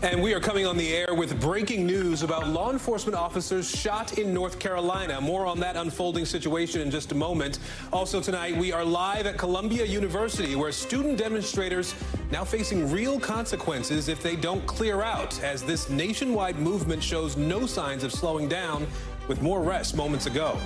And we are coming on the air with breaking news about law enforcement officers shot in North Carolina. More on that unfolding situation in just a moment. Also tonight, we are live at Columbia University, where student demonstrators now facing real consequences if they don't clear out, as this nationwide movement shows no signs of slowing down, with more arrests moments ago.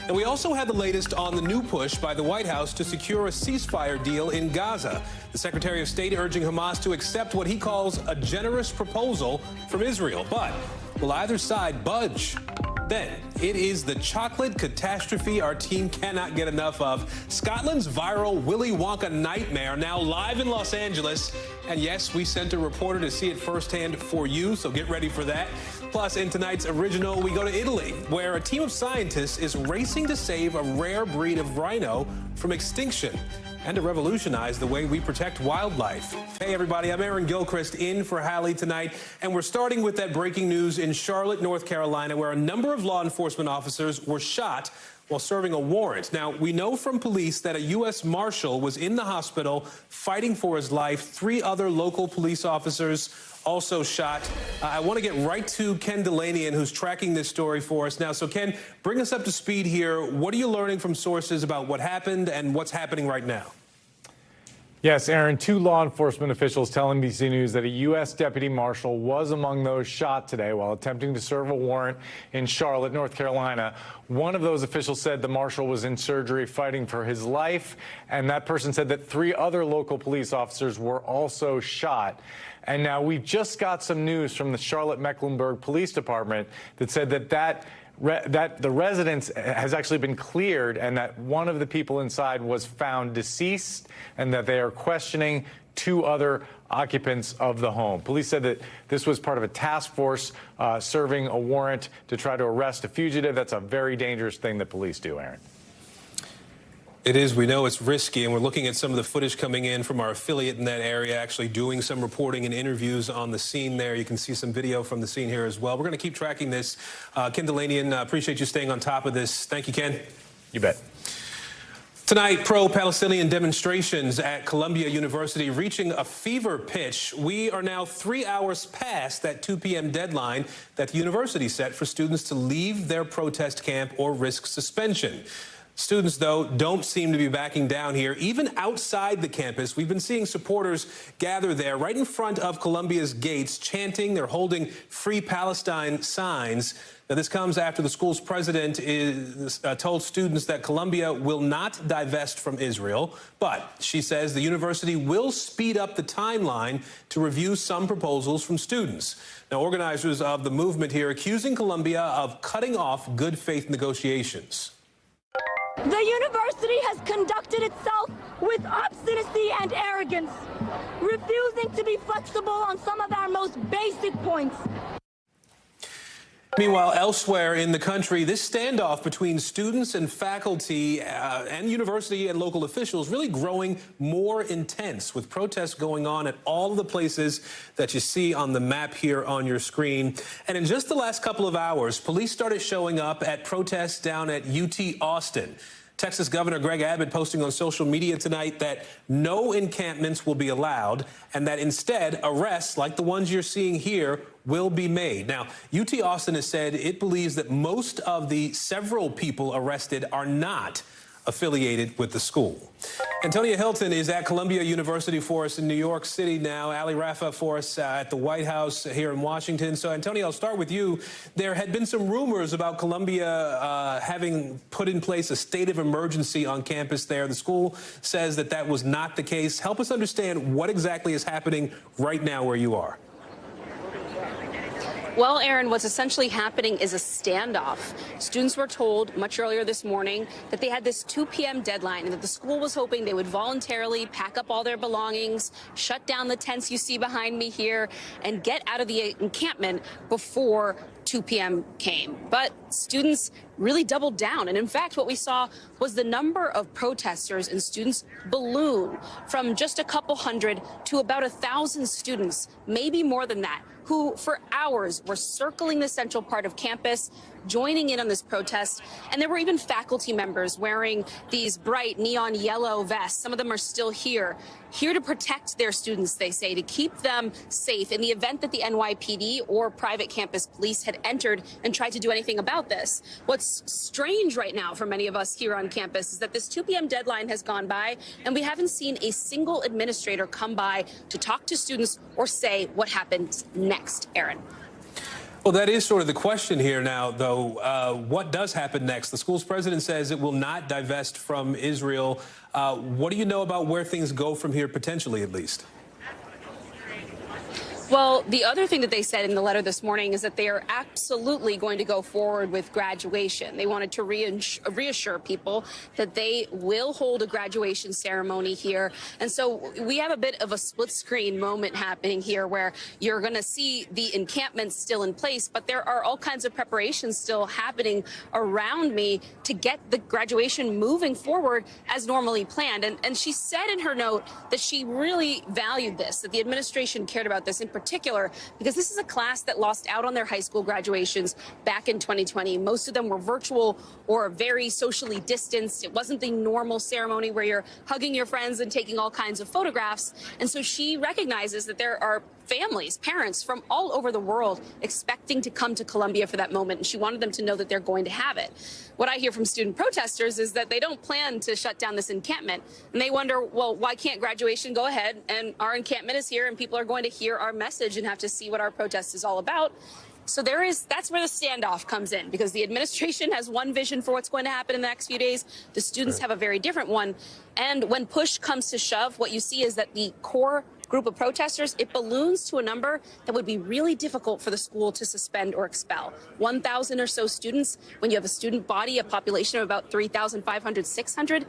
And we also had the latest on the new push by the White House to secure a ceasefire deal in Gaza. The Secretary of State urging Hamas to accept what he calls a generous proposal from Israel. But will either side budge? Then it is the chocolate catastrophe our team cannot get enough of. Scotland's viral Willy Wonka nightmare now live in Los Angeles. And yes, we sent a reporter to see it firsthand for you, so get ready for that. Plus, in tonight's original, we go to Italy, where a team of scientists is racing to save a rare breed of rhino from extinction and to revolutionize the way we protect wildlife. Hey, everybody, I'm Aaron Gilchrist in for Hallie tonight, and we're starting with that breaking news in Charlotte, North Carolina, where a number of law enforcement officers were shot while serving a warrant. Now, we know from police that a U.S. Marshal was in the hospital fighting for his life. 3 other local police officers also shot. I want to get right to Ken Delaney, who's tracking this story for us now. So, Ken, bring us up to speed here. What are you learning from sources about what happened and what's happening right now? Yes, Aaron, 2 law enforcement officials tell NBC News that a U.S. deputy marshal was among those shot today while attempting to serve a warrant in Charlotte, North Carolina. One of those officials said the marshal was in surgery fighting for his life, and that person said that 3 other local police officers were also shot. And now we've just got some news from the Charlotte-Mecklenburg Police Department that said that the residence has actually been cleared and that one of the people inside was found deceased and that they are questioning 2 other occupants of the home. Police said that this was part of a task force serving a warrant to try to arrest a fugitive. That's a very dangerous thing that police do, Aaron. It is. We know it's risky, and we're looking at some of the footage coming in from our affiliate in that area, actually doing some reporting and interviews on the scene there. You can see some video from the scene here as well. We're going to keep tracking this. Ken Delaney, appreciate you staying on top of this. Thank you, Ken. You bet. Tonight, pro-Palestinian demonstrations at Columbia University reaching a fever pitch. We are now 3 hours past that 2 p.m. deadline that the university set for students to leave their protest camp or risk suspension. Students, though, don't seem to be backing down here. Even outside the campus, we've been seeing supporters gather there right in front of Columbia's gates, chanting. They're holding Free Palestine signs. Now, this comes after the school's president told students that Columbia will not divest from Israel, but she says the university will speed up the timeline to review some proposals from students. Now, organizers of the movement here accusing Columbia of cutting off good faith negotiations. The university has conducted itself with obstinacy and arrogance, refusing to be flexible on some of our most basic points. Meanwhile, elsewhere in the country, this standoff between students and faculty and university and local officials really growing more intense, with protests going on at all of the places that you see on the map here on your screen. And in just the last couple of hours, police started showing up at protests down at UT Austin. Texas Governor Greg Abbott posting on social media tonight that no encampments will be allowed and that instead arrests like the ones you're seeing here will be made. Now, UT Austin has said it believes that most of the several people arrested are not affiliated with the school. Antonia Hilton is at Columbia University for us in New York City now. Rafah for us at the White House here in Washington. So, Antonia, I'll start with you. There had been some rumors about Columbia having put in place a state of emergency on campus there. The school says that that was not the case. Help us understand what exactly is happening right now where you are. Well, Aaron, what's essentially happening is a standoff. Students were told much earlier this morning that they had this 2 p.m. deadline and that the school was hoping they would voluntarily pack up all their belongings, shut down the tents you see behind me here, and get out of the encampment before 2 p.m. came. But students really doubled down. And in fact, what we saw was the number of protesters and students balloon from just a couple hundred to about 1,000 students, maybe more than that, who for hours were circling the central part of campus, joining in on this protest. And there were even faculty members wearing these bright neon yellow vests. Some of them are still here to protect their students, they say, to keep them safe in the event that the NYPD or private campus police had entered and tried to do anything about this. What's strange right now for many of us here on campus is that this 2 p.m. deadline has gone by, and we haven't seen a single administrator come by to talk to students or say what happens next, Aaron. Well, that is sort of the question here now, though. What does happen next? The school's president says it will not divest from Israel. What do you know about where things go from here, potentially, at least? Well, the other thing that they said in the letter this morning is that they are absolutely going to go forward with graduation. They wanted to reassure people that they will hold a graduation ceremony here. And so we have a bit of a split screen moment happening here where you're going to see the encampment still in place, but there are all kinds of preparations still happening around me to get the graduation moving forward as normally planned. And she said in her note that she really valued this, that the administration cared about this in particular, because this is a class that lost out on their high school graduations back in 2020. Most of them were virtual or very socially distanced. It wasn't the normal ceremony where you're hugging your friends and taking all kinds of photographs. And so she recognizes that there are families, parents from all over the world expecting to come to Columbia for that moment, and she wanted them to know that they're going to have it. What I hear from student protesters is that they don't plan to shut down this encampment, and they wonder, well, why can't graduation go ahead? And our encampment is here, and people are going to hear our message and have to see what our protest is all about. So that's where the standoff comes in, because the administration has one vision for what's going to happen in the next few days. The students have a very different one. And when push comes to shove, what you see is that the core group of protesters, it balloons to a number that would be really difficult for the school to suspend or expel. 1,000 or so students, when you have a student body, a population of about 3,500, 600,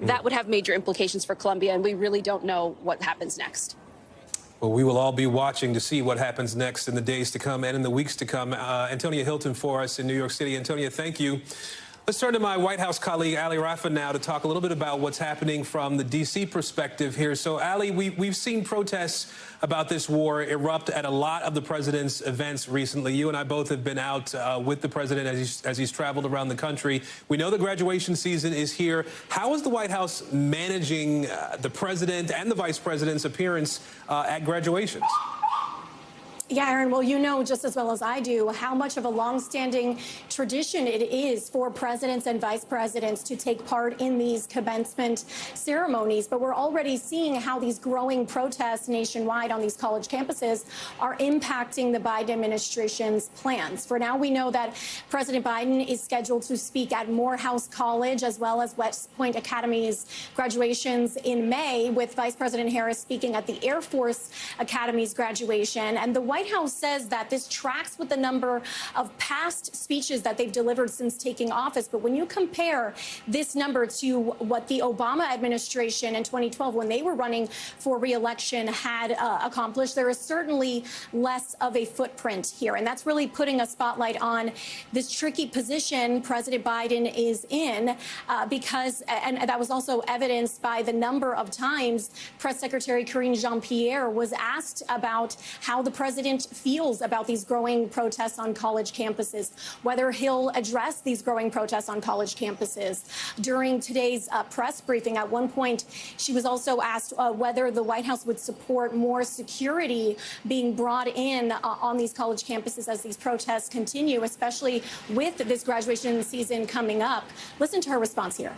that would have major implications for Columbia, and we really don't know what happens next. Well, we will all be watching to see what happens next in the days to come and in the weeks to come. Antonia Hilton for us in New York City. Antonia, thank you. Let's turn to my White House colleague, Hallie Rafah, now to talk a little bit about what's happening from the D.C. perspective here. So, Hallie, we've seen protests about this war erupt at a lot of the president's events recently. You and I both have been out with the president as he's traveled around the country. We know the graduation season is here. How is the White House managing the president and the vice president's appearance at graduations? Yeah, Aaron, well, you know just as well as I do how much of a longstanding tradition it is for presidents and vice presidents to take part in these commencement ceremonies. But we're already seeing how these growing protests nationwide on these college campuses are impacting the Biden administration's plans. For now, we know that President Biden is scheduled to speak at Morehouse College as well as West Point Academy's graduations in May, with Vice President Harris speaking at the Air Force Academy's graduation. And the White House says that this tracks with the number of past speeches that they've delivered since taking office. But when you compare this number to what the Obama administration in 2012, when they were running for re-election, had accomplished, there is certainly less of a footprint here. And that's really putting a spotlight on this tricky position President Biden is in, because, and that was also evidenced by the number of times Press Secretary Karine Jean-Pierre was asked about how the president feels about these growing protests on college campuses, whether he'll address these growing protests on college campuses. During today's press briefing, at one point, she was also asked whether the White House would support more security being brought in on these college campuses as these protests continue, especially with this graduation season coming up. Listen to her response here.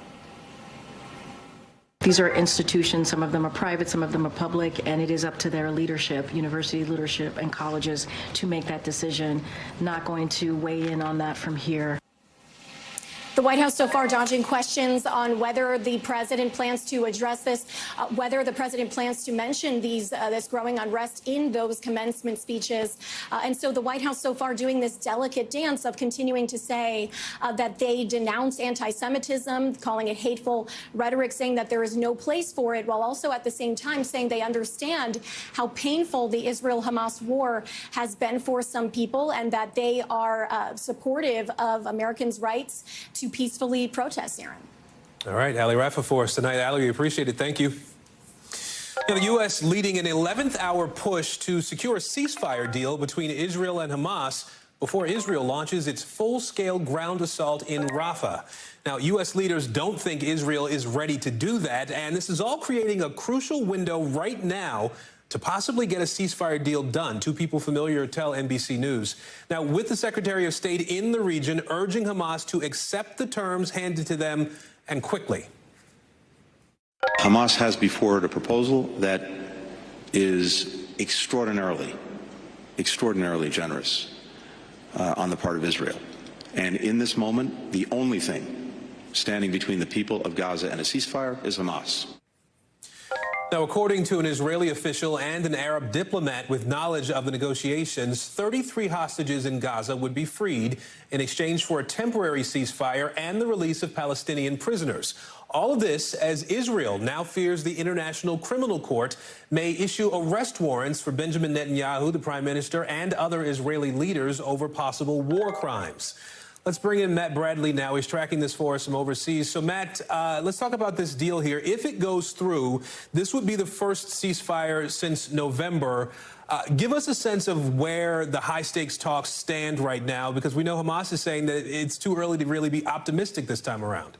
These are institutions, some of them are private, some of them are public, and it is up to their leadership, university leadership and colleges, to make that decision. Not going to weigh in on that from here. The White House so far dodging questions on whether the president plans to address this, whether the president plans to mention this growing unrest in those commencement speeches. And so the White House so far doing this delicate dance of continuing to say that they denounce anti-Semitism, calling it hateful rhetoric, saying that there is no place for it, while also at the same time saying they understand how painful the Israel-Hamas war has been for some people, and that they are supportive of Americans' rights to peacefully protest, Aaron. All right, Hallie Rafah for us tonight. Hallie, we appreciate it. Thank you. The U.S. leading an 11th hour push to secure a ceasefire deal between Israel and Hamas. before Israel launches its full-scale ground assault in Rafah. Now, U.S. leaders don't think Israel is ready to do that, and this is all creating a crucial window right now to possibly get a ceasefire deal done. Two people familiar tell NBC News. Now, with the Secretary of State in the region urging Hamas to accept the terms handed to them and quickly. Hamas has before it a proposal that is extraordinarily generous on the part of Israel. And in this moment, the only thing standing between the people of Gaza and a ceasefire is Hamas. Now, according to an Israeli official and an Arab diplomat with knowledge of the negotiations, 33 hostages in Gaza would be freed in exchange for a temporary ceasefire and the release of Palestinian prisoners. All of this as Israel now fears the International Criminal Court may issue arrest warrants for Benjamin Netanyahu, the prime minister, and other Israeli leaders over possible war crimes. Let's bring in Matt Bradley now. He's tracking this for us from overseas. So, Matt, let's talk about this deal here. If it goes through, this would be the first ceasefire since November. Give us a sense of where the high-stakes talks stand right now, because we know Hamas is saying that it's too early to really be optimistic this time around.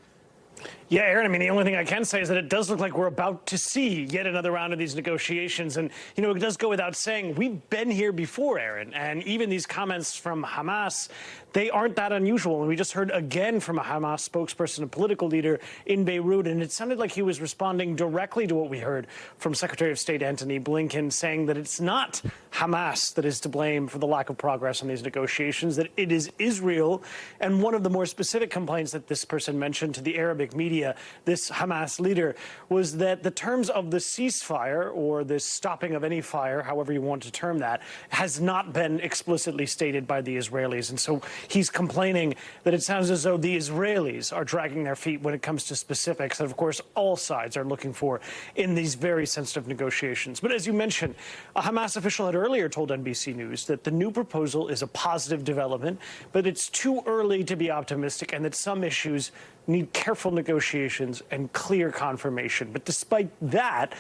Yeah, Aaron, I mean, the only thing I can say is that it does look like we're about to see yet another round of these negotiations. And, you know, it does go without saying, we've been here before, Aaron. And even these comments from Hamas, they aren't that unusual. And we just heard again from a Hamas spokesperson, a political leader in Beirut, and it sounded like he was responding directly to what we heard from Secretary of State Antony Blinken, saying that it's not Hamas that is to blame for the lack of progress on these negotiations, that it is Israel. And one of the more specific complaints that this person mentioned to the Arabic media, this Hamas leader, was that the terms of the ceasefire, or this stopping of any fire, however you want to term that, has not been explicitly stated by the Israelis. And so he's complaining that it sounds as though the Israelis are dragging their feet when it comes to specifics that, of course, all sides are looking for in these very sensitive negotiations. But as you mentioned, a Hamas official had earlier told NBC News that the new proposal is a positive development, but it's too early to be optimistic, and that some issues need careful negotiations and clear confirmation. But despite that,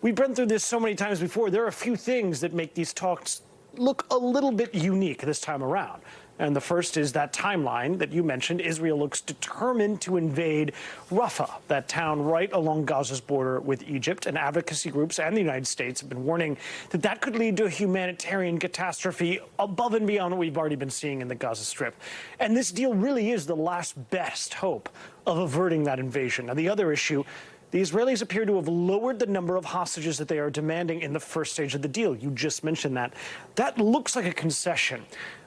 we've been through this so many times before. There are a few things that make these talks look a little bit unique this time around. And the first is that timeline that you mentioned. Israel looks determined to invade Rafah, that town right along Gaza's border with Egypt. And advocacy groups and the United States have been warning that that could lead to a humanitarian catastrophe above and beyond what we've already been seeing in the Gaza Strip. And this deal really is the last best hope of averting that invasion. Now, the other issue, the Israelis appear to have lowered the number of hostages that they are demanding in the first stage of the deal. You just mentioned that. That looks like a concession.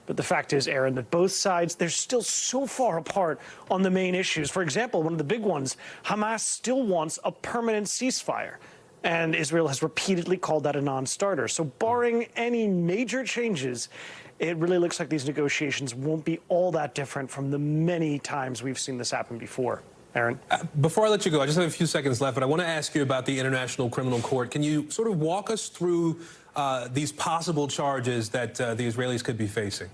But the fact is, Aaron, that both sides, they're still so far apart on the main issues. For example, one of the big ones, Hamas still wants a permanent ceasefire. And Israel has repeatedly called that a non-starter. So barring any major changes, it really looks like these negotiations won't be all that different from the many times we've seen this happen before. Aaron? Before I let you go, I just have a few seconds left, but I want to ask you about the International Criminal Court. Can you sort of walk us through these possible charges that the Israelis could be facing?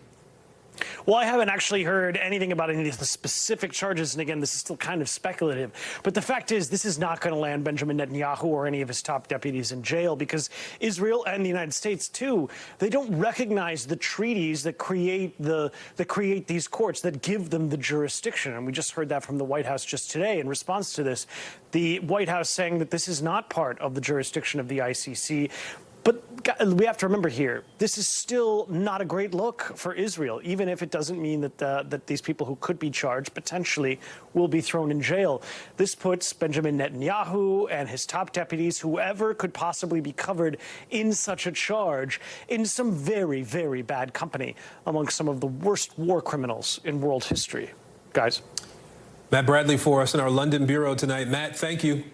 Well, I haven't actually heard anything about any of the specific charges, and again, this is still kind of speculative. But the fact is, this is not going to land Benjamin Netanyahu or any of his top deputies in jail, because Israel and the United States, too, they don't recognize the treaties that create these courts, that give them the jurisdiction. And we just heard that from the White House just today in response to this. The White House saying that this is not part of the jurisdiction of the ICC. But we have to remember here, this is still not a great look for Israel, even if it doesn't mean that that these people who could be charged potentially will be thrown in jail. This puts Benjamin Netanyahu and his top deputies, whoever could possibly be covered in such a charge, in some very, very bad company among some of the worst war criminals in world history. Guys. Matt Bradley for us in our London bureau tonight. Matt, thank you.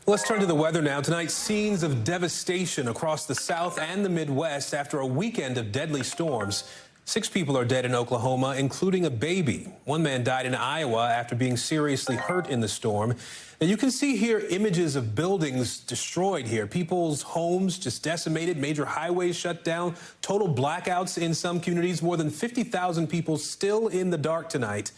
Let's turn to the weather now. Tonight, scenes of devastation across the South and the Midwest after a weekend of deadly storms. 6 people are dead in Oklahoma, including a baby. One man died in Iowa after being seriously hurt in the storm. Now, you can see here images of buildings destroyed here. People's homes just decimated, major highways shut down, total blackouts in some communities, more than 50,000 people still in the dark tonight.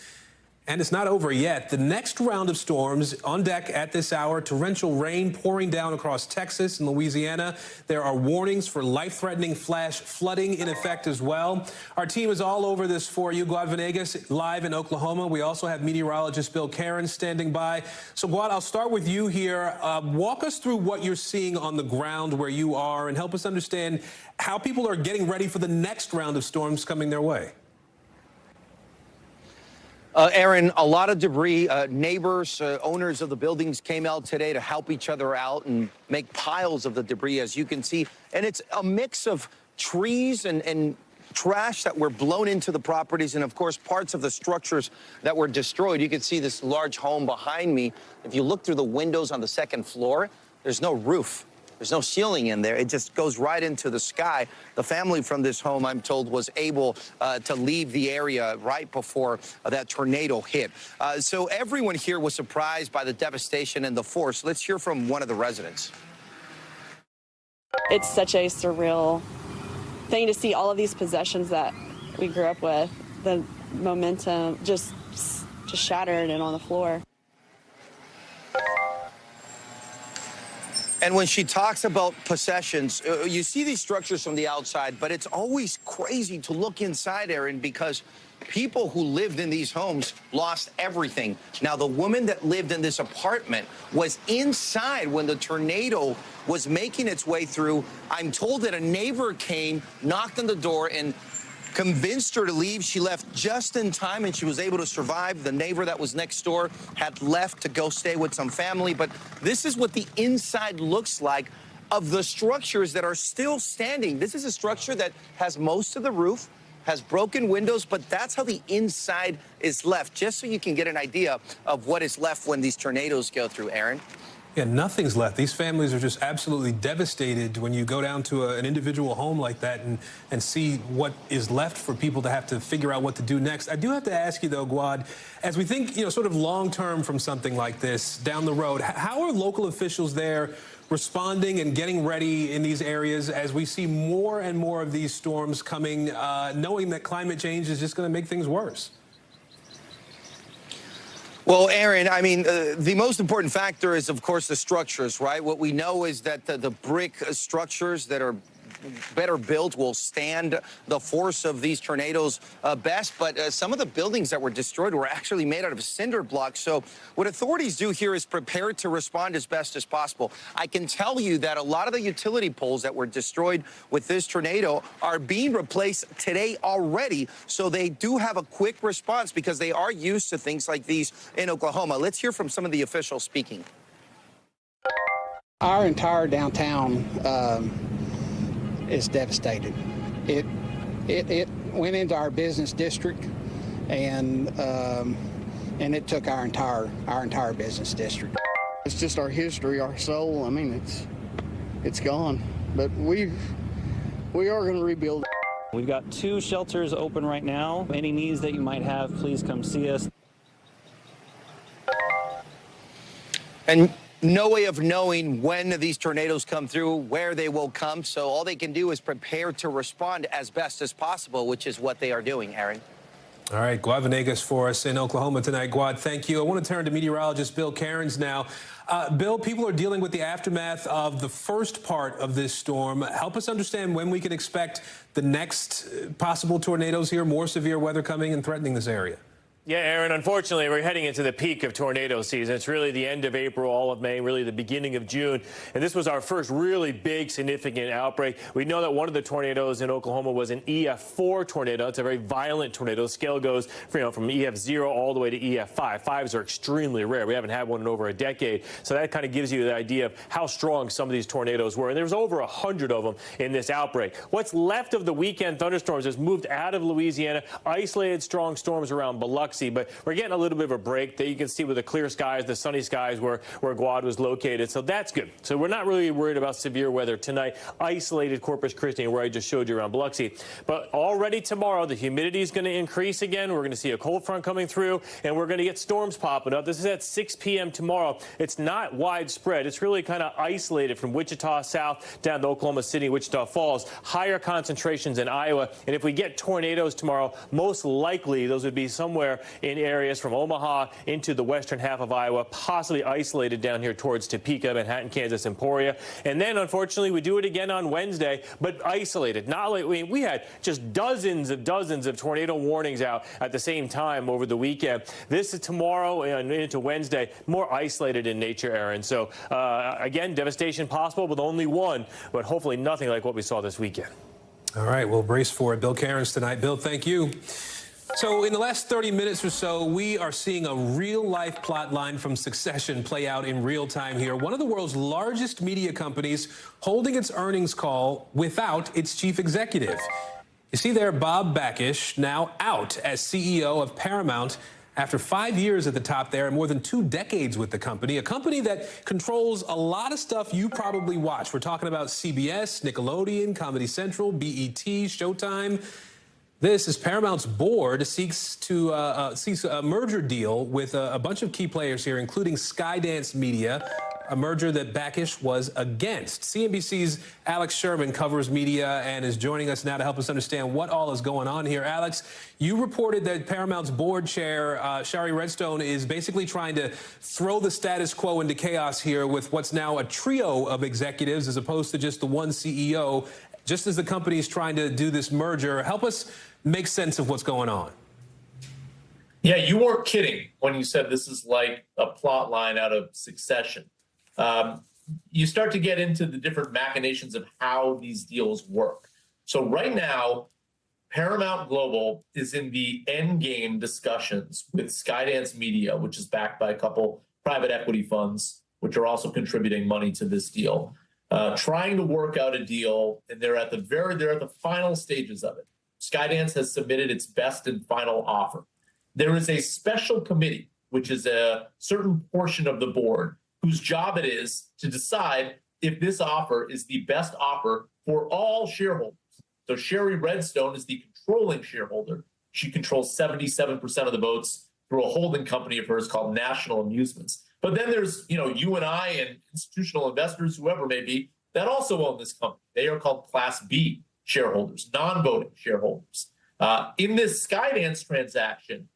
And it's not over yet. The next round of storms on deck at this hour. Torrential rain pouring down across Texas and Louisiana. There are warnings for life-threatening flash flooding in effect as well. Our team is all over this for you. Guad Venegas live in Oklahoma. We also have meteorologist Bill Cairns standing by. So, Guad, I'll start with you here. Walk us through what you're seeing on the ground where you are and help us understand how people are getting ready for the next round of storms coming their way. Aaron, a lot of debris. Neighbors, owners of the buildings came out today to help each other out and make piles of the debris, as you can see. And it's a mix of trees and trash that were blown into the properties and, of course, parts of the structures that were destroyed. You can see this large home behind me. If you look through the windows on the second floor, there's no roof. There's no ceiling in there. It just goes right into the sky. The family from this home, I'm told, was able to leave the area right before that tornado hit. So everyone here was surprised by the devastation and the force. Let's hear from one of the residents. It's such a surreal thing to see all of these possessions that we grew up with. The momentum just shattered and on the floor. And when she talks about possessions, you see these structures from the outside, but it's always crazy to look inside, Aaron, because people who lived in these homes lost everything. Now, the woman that lived in this apartment was inside when the tornado was making its way through. I'm told that a neighbor came, knocked on the door, and convinced her to leave. She left just in time, and she was able to survive. The neighbor that was next door had left to go stay with some family. But this is what the inside looks like of the structures that are still standing. This is a structure that has most of the roof, has broken windows, but that's how the inside is left, just so you can get an idea of what is left when these tornadoes go through, Aaron. Yeah, nothing's left. These families are just absolutely devastated when you go down to an individual home like that and see what is left for people to have to figure out what to do next. I do have to ask you, though, Guad, as we think, sort of long-term from something like this down the road, how are local officials there responding and getting ready in these areas as we see more and more of these storms coming, knowing that climate change is just going to make things worse? Well, Aaron, I mean, the most important factor is, of course, the structures, right? What we know is that the brick structures that are better built will stand the force of these tornadoes best. But some of the buildings that were destroyed were actually made out of cinder blocks. So what authorities do here is prepare to respond as best as possible. I can tell you that a lot of the utility poles that were destroyed with this tornado are being replaced today already. So they do have a quick response because they are used to things like these in Oklahoma. Let's hear from some of the officials speaking. Our entire downtown is devastated. It went into our business district, and it took our entire business district. It's just our history, our soul. I mean, it's gone, but we are going to rebuild. We've got 2 shelters open right now. Any needs that you might have, please come see us. And no way of knowing when these tornadoes come through, where they will come. So all they can do is prepare to respond as best as possible, which is what they are doing, Aaron. All right, Guad Venegas for us in Oklahoma tonight. Guad, thank you. I want to turn to meteorologist Bill Cairns now. Bill, people are dealing with the aftermath of the first part of this storm. Help us understand when we can expect the next possible tornadoes here, more severe weather coming and threatening this area. Yeah, Aaron, unfortunately, we're heading into the peak of tornado season. It's really the end of April, all of May, really the beginning of June. And this was our first really big, significant outbreak. We know that one of the tornadoes in Oklahoma was an EF4 tornado. It's a very violent tornado. Scale goes from EF0 all the way to EF5. 5s are extremely rare. We haven't had one in over a decade. So that kind of gives you the idea of how strong some of these tornadoes were. And there's over 100 of them in this outbreak. What's left of the weekend thunderstorms has moved out of Louisiana, isolated strong storms around Biloxi. But we're getting a little bit of a break that you can see with the clear skies, the sunny skies where Guad was located. So that's good. So we're not really worried about severe weather tonight. Isolated Corpus Christi, where I just showed you around Biloxi. But already tomorrow, the humidity is going to increase again. We're going to see a cold front coming through, and we're going to get storms popping up. This is at 6 p.m. tomorrow. It's not widespread. It's really kind of isolated from Wichita south down to Oklahoma City, Wichita Falls. Higher concentrations in Iowa. And if we get tornadoes tomorrow, most likely those would be somewhere in areas from Omaha into the western half of Iowa, possibly isolated down here towards Topeka, Manhattan, Kansas, Emporia. And then, unfortunately, we do it again on Wednesday, but isolated. Not like we had just dozens of tornado warnings out at the same time over the weekend. This is tomorrow and into Wednesday, more isolated in nature, Aaron. So, again, devastation possible with only one, but hopefully nothing like what we saw this weekend. All right, we'll brace for it. Bill Cairns tonight. Bill, thank you. So in the last 30 minutes or so, we are seeing a real-life plot line from Succession play out in real time here. One of the world's largest media companies holding its earnings call without its chief executive. You see there, Bob Bakish, now out as CEO of Paramount after 5 years at the top there and more than 2 decades with the company, a company that controls a lot of stuff you probably watch. We're talking about CBS, Nickelodeon, Comedy Central, BET, Showtime. This is Paramount's board seeks a merger deal with a bunch of key players here, including Skydance Media, a merger that Bakish was against. CNBC's Alex Sherman covers media and is joining us now to help us understand what all is going on here. Alex, you reported that Paramount's board chair, Shari Redstone, is basically trying to throw the status quo into chaos here with what's now a trio of executives as opposed to just the one CEO, just as the company is trying to do this merger. Help us make sense of what's going on. Yeah, you weren't kidding when you said this is like a plot line out of Succession. You start to get into the different machinations of how these deals work. So right now, Paramount Global is in the end game discussions with Skydance Media, which is backed by a couple private equity funds, which are also contributing money to this deal, trying to work out a deal, and they're at the final stages of it. Skydance has submitted its best and final offer. There is a special committee, which is a certain portion of the board, whose job it is to decide if this offer is the best offer for all shareholders. So Shari Redstone is the controlling shareholder. She controls 77% of the votes through a holding company of hers called National Amusements. But then there's, you and I and institutional investors, whoever may be, that also own this company. They are called Class B shareholders, non-voting shareholders. In this Skydance transaction,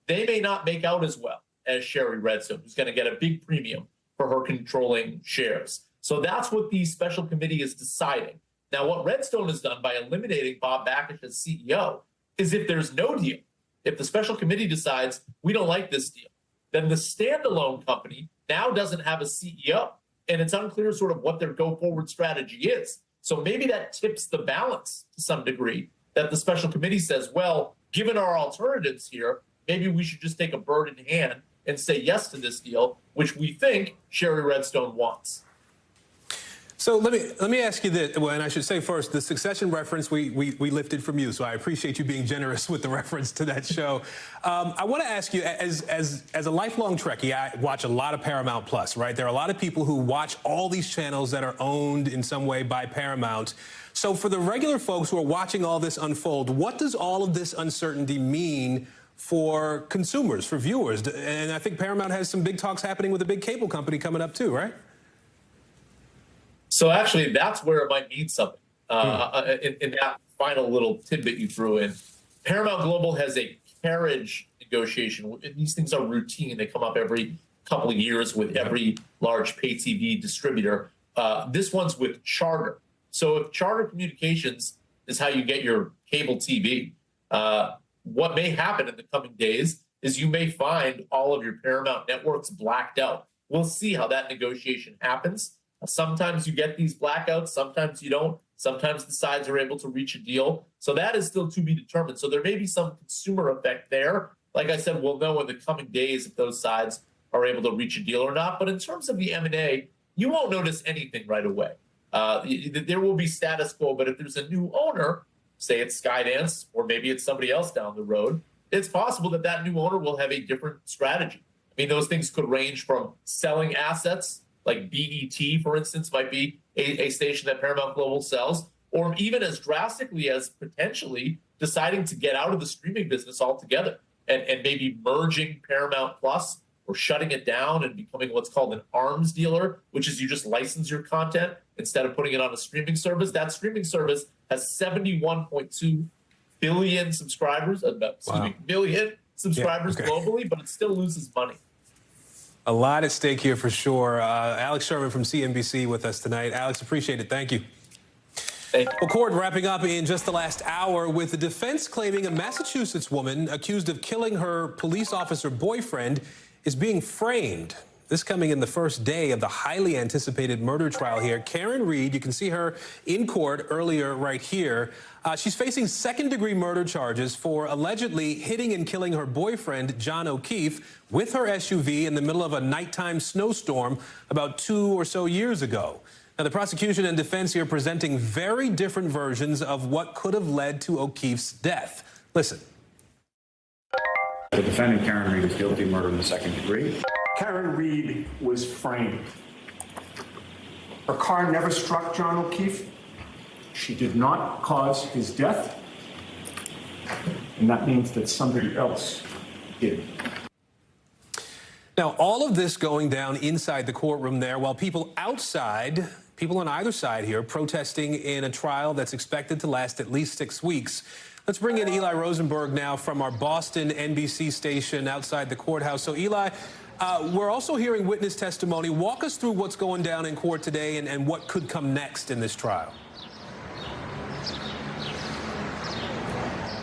they may not make out as well as Shari Redstone, who's going to get a big premium for her controlling shares. So that's what the special committee is deciding. Now, what Redstone has done by eliminating Bob Bakish as CEO is if there's no deal, if the special committee decides we don't like this deal, then the standalone company now doesn't have a CEO, and it's unclear sort of what their go-forward strategy is. So maybe that tips the balance to some degree, that the special committee says, well, given our alternatives here, maybe we should just take a bird in hand and say yes to this deal, which we think Shari Redstone wants. So let me ask you this. Well, and I should say first, the Succession reference we lifted from you, so I appreciate you being generous with the reference to that show. I want to ask you, as a lifelong Trekkie, I watch a lot of Paramount Plus, right? There are a lot of people who watch all these channels that are owned in some way by Paramount. So for the regular folks who are watching all this unfold, what does all of this uncertainty mean for consumers, for viewers? And I think Paramount has some big talks happening with a big cable company coming up too, right? So actually, that's where it might mean something. In that final little tidbit you threw in, Paramount Global has a carriage negotiation. These things are routine. They come up every couple of years with every large pay TV distributor. This one's with Charter. So if Charter Communications is how you get your cable TV, what may happen in the coming days is you may find all of your Paramount networks blacked out. We'll see how that negotiation happens. Sometimes you get these blackouts, sometimes you don't. Sometimes the sides are able to reach a deal. So that is still to be determined. So there may be some consumer effect there. Like I said, we'll know in the coming days if those sides are able to reach a deal or not. But in terms of the M&A, you won't notice anything right away. There will be status quo, but if there's a new owner, say it's Skydance, or maybe it's somebody else down the road, it's possible that that new owner will have a different strategy. I mean, those things could range from selling assets, like BET, for instance, might be a station that Paramount Global sells, or even as drastically as potentially deciding to get out of the streaming business altogether and maybe merging Paramount Plus or shutting it down and becoming what's called an arms dealer, which is you just license your content instead of putting it on a streaming service. That streaming service has 71.2 billion subscribers, million subscribers globally, but it still loses money. A lot at stake here for sure. Alex Sherman from CNBC with us tonight. Alex, appreciate it. Thank you. Well, court wrapping up in just the last hour with the defense claiming a Massachusetts woman accused of killing her police officer boyfriend is being framed. This coming in the first day of the highly anticipated murder trial here. Karen Reed, you can see her in court earlier right here. She's facing second-degree murder charges for allegedly hitting and killing her boyfriend, John O'Keefe, with her SUV in the middle of a nighttime snowstorm about 2 or so years ago. Now, the prosecution and defense here presenting very different versions of what could have led to O'Keefe's death. Listen. The defendant, Karen Reed, is guilty of murder in the second degree. Karen Reed was framed. Her car never struck John O'Keefe. She did not cause his death. And that means that somebody else did. Now, all of this going down inside the courtroom there while people outside, people on either side here, protesting in a trial that's expected to last at least 6 weeks. Let's bring in Eli Rosenberg now from our Boston NBC station outside the courthouse. So, Eli, we're also hearing witness testimony. Walk us through what's going down in court today and what could come next in this trial.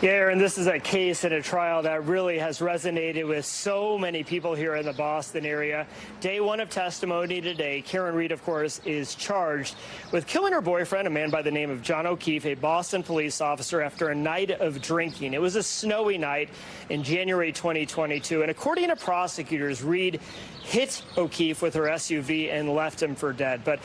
Yeah, Aaron, this is a case and a trial that really has resonated with so many people here in the Boston area. Day one of testimony today. Karen Reed, of course, is charged with killing her boyfriend, a man by the name of John O'Keefe, a Boston police officer, after a night of drinking. It was a snowy night in January 2022. And according to prosecutors, Reed hit O'Keefe with her SUV and left him for dead. But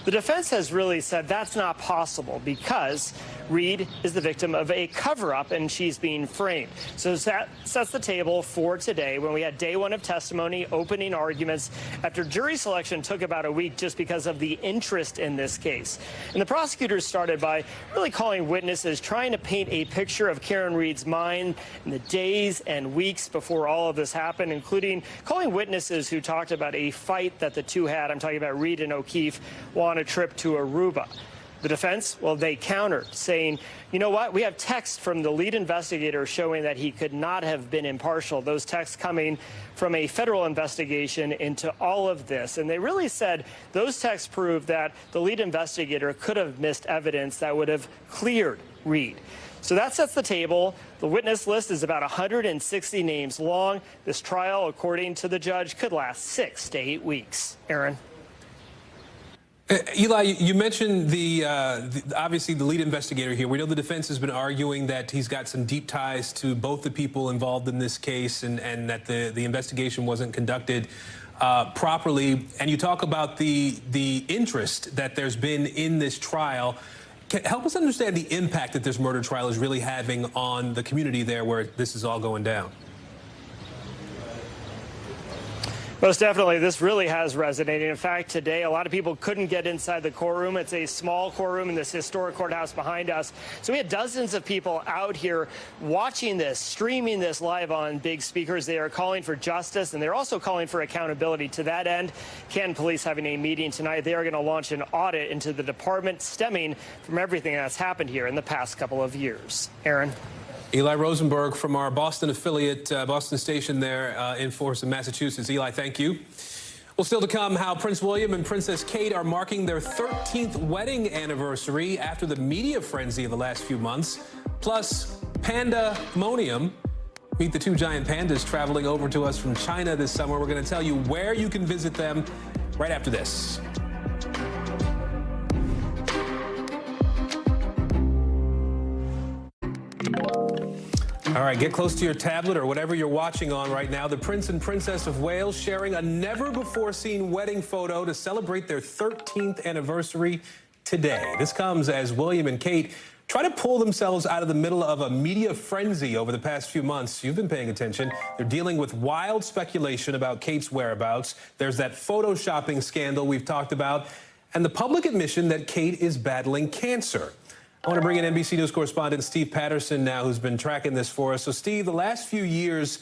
the defense has really said that's not possible because Reed is the victim of a cover-up and she's being framed. So that sets the table for today when we had day one of testimony, opening arguments after jury selection took about a week just because of the interest in this case. And the prosecutors started by really calling witnesses, trying to paint a picture of Karen Reed's mind in the days and weeks before all of this happened, including calling witnesses who talked about a fight that the two had. I'm talking about Reed and O'Keefe while on a trip to Aruba. The defense, well, they countered, saying, you know what, we have texts from the lead investigator showing that he could not have been impartial. Those texts coming from a federal investigation into all of this. And they really said those texts prove that the lead investigator could have missed evidence that would have cleared Reed. So that sets the table. The witness list is about 160 names long. This trial, according to the judge, could last 6 to 8 weeks. Aaron. Eli, you mentioned obviously the lead investigator here. We know the defense has been arguing that he's got some deep ties to both the people involved in this case and that the investigation wasn't conducted properly. And you talk about the interest that there's been in this trial. Help us understand the impact that this murder trial is really having on the community there where this is all going down. Most definitely, this really has resonated. In fact, today, a lot of people couldn't get inside the courtroom. It's a small courtroom in this historic courthouse behind us. So we had dozens of people out here watching this, streaming this live on big speakers. They are calling for justice, and they're also calling for accountability. To that end, Canton Police having a meeting tonight. They are going to launch an audit into the department stemming from everything that's happened here in the past couple of years. Aaron. Eli Rosenberg from our Boston affiliate, Boston station there in Folsom, Massachusetts. Eli, thank you. Well, still to come, how Prince William and Princess Kate are marking their 13th wedding anniversary after the media frenzy of the last few months. Plus, pandemonium. Meet the two giant pandas traveling over to us from China this summer. We're going to tell you where you can visit them right after this. All right, get close to your tablet or whatever you're watching on right now. The Prince and Princess of Wales sharing a never-before-seen wedding photo to celebrate their 13th anniversary today. This comes as William and Kate try to pull themselves out of the middle of a media frenzy over the past few months. You've been paying attention. They're dealing with wild speculation about Kate's whereabouts. There's that photoshopping scandal we've talked about, and the public admission that Kate is battling cancer. I want to bring in NBC News correspondent Steve Patterson now, who's been tracking this for us. So, Steve, the last few years,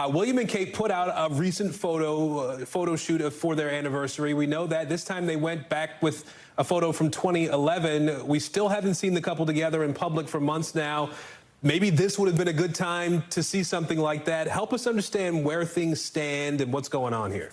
William and Kate put out a recent photo shoot for their anniversary. We know that this time they went back with a photo from 2011. We still haven't seen the couple together in public for months now. maybe this would have been a good time to see something like that. Help us understand where things stand and what's going on here.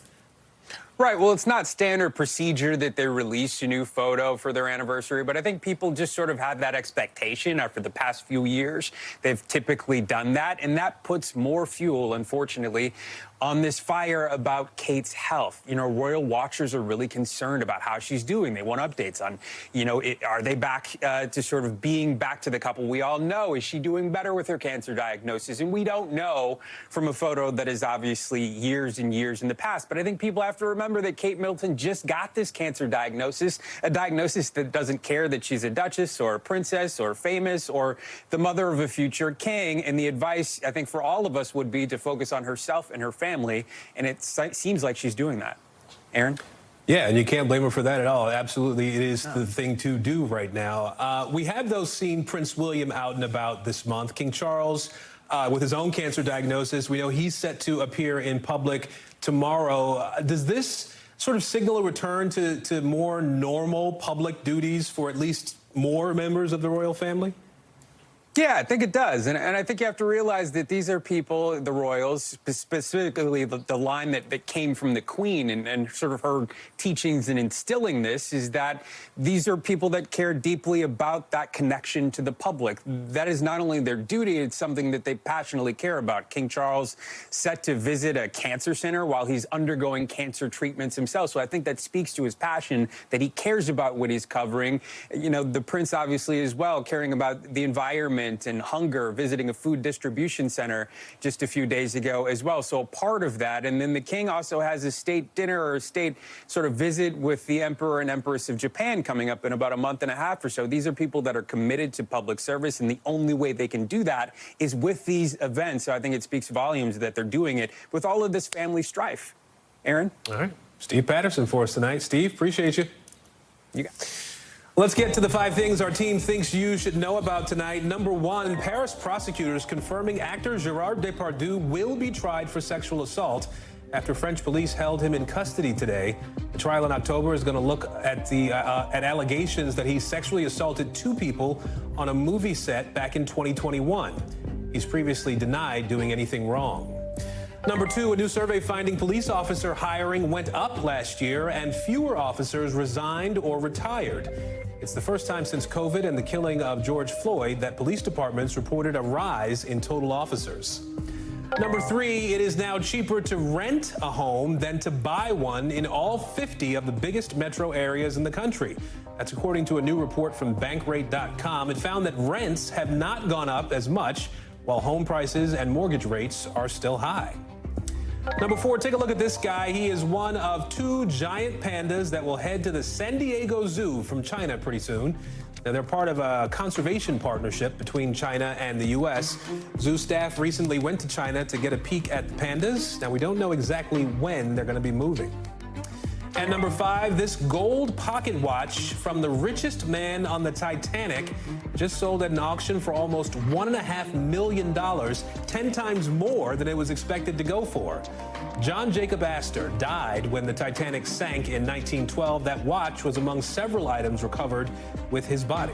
Right. Well, it's not standard procedure that they release a new photo for their anniversary, but I think people just sort of had that expectation after the past few years. They've typically done that, and that puts more fuel, unfortunately, on this fire about Kate's health. You know, royal watchers are really concerned about how she's doing. They want updates on, you know, are they back to sort of being back to the couple we all know? Is she doing better with her cancer diagnosis? And we don't know from a photo that is obviously years and years in the past. But I think people have to remember that Kate Middleton just got this cancer diagnosis, a diagnosis that doesn't care that she's a duchess or a princess or famous or the mother of a future king. And the advice, I think, for all of us would be to focus on herself and her family, and it seems like she's doing that. Aaron? Yeah, and you can't blame her for that at all. Absolutely, it is the thing to do right now. We have, though, seen Prince William out and about this month. King Charles, with his own cancer diagnosis, we know he's set to appear in public tomorrow. Does this sort of signal a return to more normal public duties for at least more members of the royal family? Yeah, I think it does. And I think you have to realize that these are people, the royals, specifically the line that came from the Queen and sort of her teachings in instilling this is that these are people that care deeply about that connection to the public. That is not only their duty, it's something that they passionately care about. King Charles set to visit a cancer center while he's undergoing cancer treatments himself. So I think that speaks to his passion, that he cares about what he's covering. You know, the prince obviously as well, caring about the environment and hunger, visiting a food distribution center just a few days ago as well. So a part of that. And then the king also has a state dinner or a state sort of visit with the Emperor and Empress of Japan coming up in about a month and a half or so. These are people that are committed to public service, and the only way they can do that is with these events. So I think it speaks volumes that they're doing it with all of this family strife. Aaron? All right. Steve Patterson for us tonight. Steve, appreciate you. You got it. Let's get to the 5 things our team thinks you should know about tonight. Number 1, Paris prosecutors confirming actor Gerard Depardieu will be tried for sexual assault after French police held him in custody today. The trial in October is going to look at at allegations that he sexually assaulted 2 people on a movie set back in 2021. He's previously denied doing anything wrong. Number 2, a new survey finding police officer hiring went up last year and fewer officers resigned or retired. It's the first time since COVID and the killing of George Floyd that police departments reported a rise in total officers. Number 3, it is now cheaper to rent a home than to buy one in all 50 of the biggest metro areas in the country. That's according to a new report from Bankrate.com. It found that rents have not gone up as much, while home prices and mortgage rates are still high. Number 4, take a look at this guy. He is one of 2 giant pandas that will head to the San Diego Zoo from China pretty soon. Now, they're part of a conservation partnership between China and the U.S. Zoo staff recently went to China to get a peek at the pandas. Now, we don't know exactly when they're going to be moving. And number 5, this gold pocket watch from the richest man on the Titanic just sold at an auction for almost $1.5 million, 10 times more than it was expected to go for. John Jacob Astor died when the Titanic sank in 1912. That watch was among several items recovered with his body.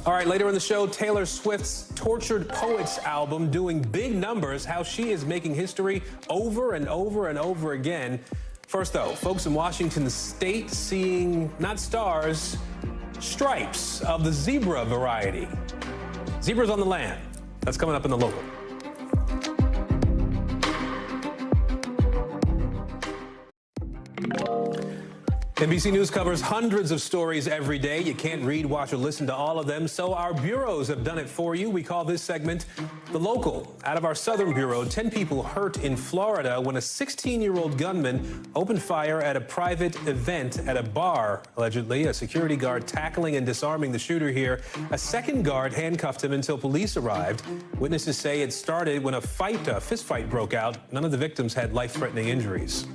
All right, later in the show, Taylor Swift's Tortured Poets album doing big numbers, how she is making history over and over and over again. First, though, folks in Washington state seeing not stars, stripes of the zebra variety. Zebras on the land. That's coming up in the local. NBC News covers hundreds of stories every day. You can't read, watch, or listen to all of them, so our bureaus have done it for you. We call this segment The Local. Out of our southern bureau, 10 people hurt in Florida when a 16-year-old gunman opened fire at a private event at a bar, allegedly. A security guard tackling and disarming the shooter here. A second guard handcuffed him until police arrived. Witnesses say it started when a fist fight broke out. None of the victims had life-threatening injuries.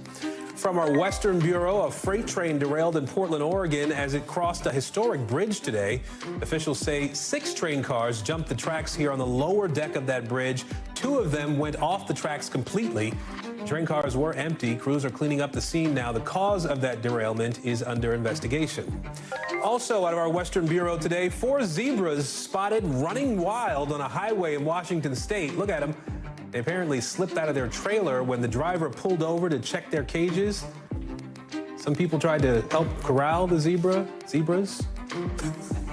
From our Western Bureau, a freight train derailed in Portland, Oregon as it crossed a historic bridge today. Officials say 6 train cars jumped the tracks here on the lower deck of that bridge. 2 of them went off the tracks completely. Train cars were empty. Crews are cleaning up the scene now. The cause of that derailment is under investigation. Also, out of our Western Bureau today, 4 zebras spotted running wild on a highway in Washington state. Look at them. They apparently slipped out of their trailer when the driver pulled over to check their cages. Some people tried to help corral the zebras.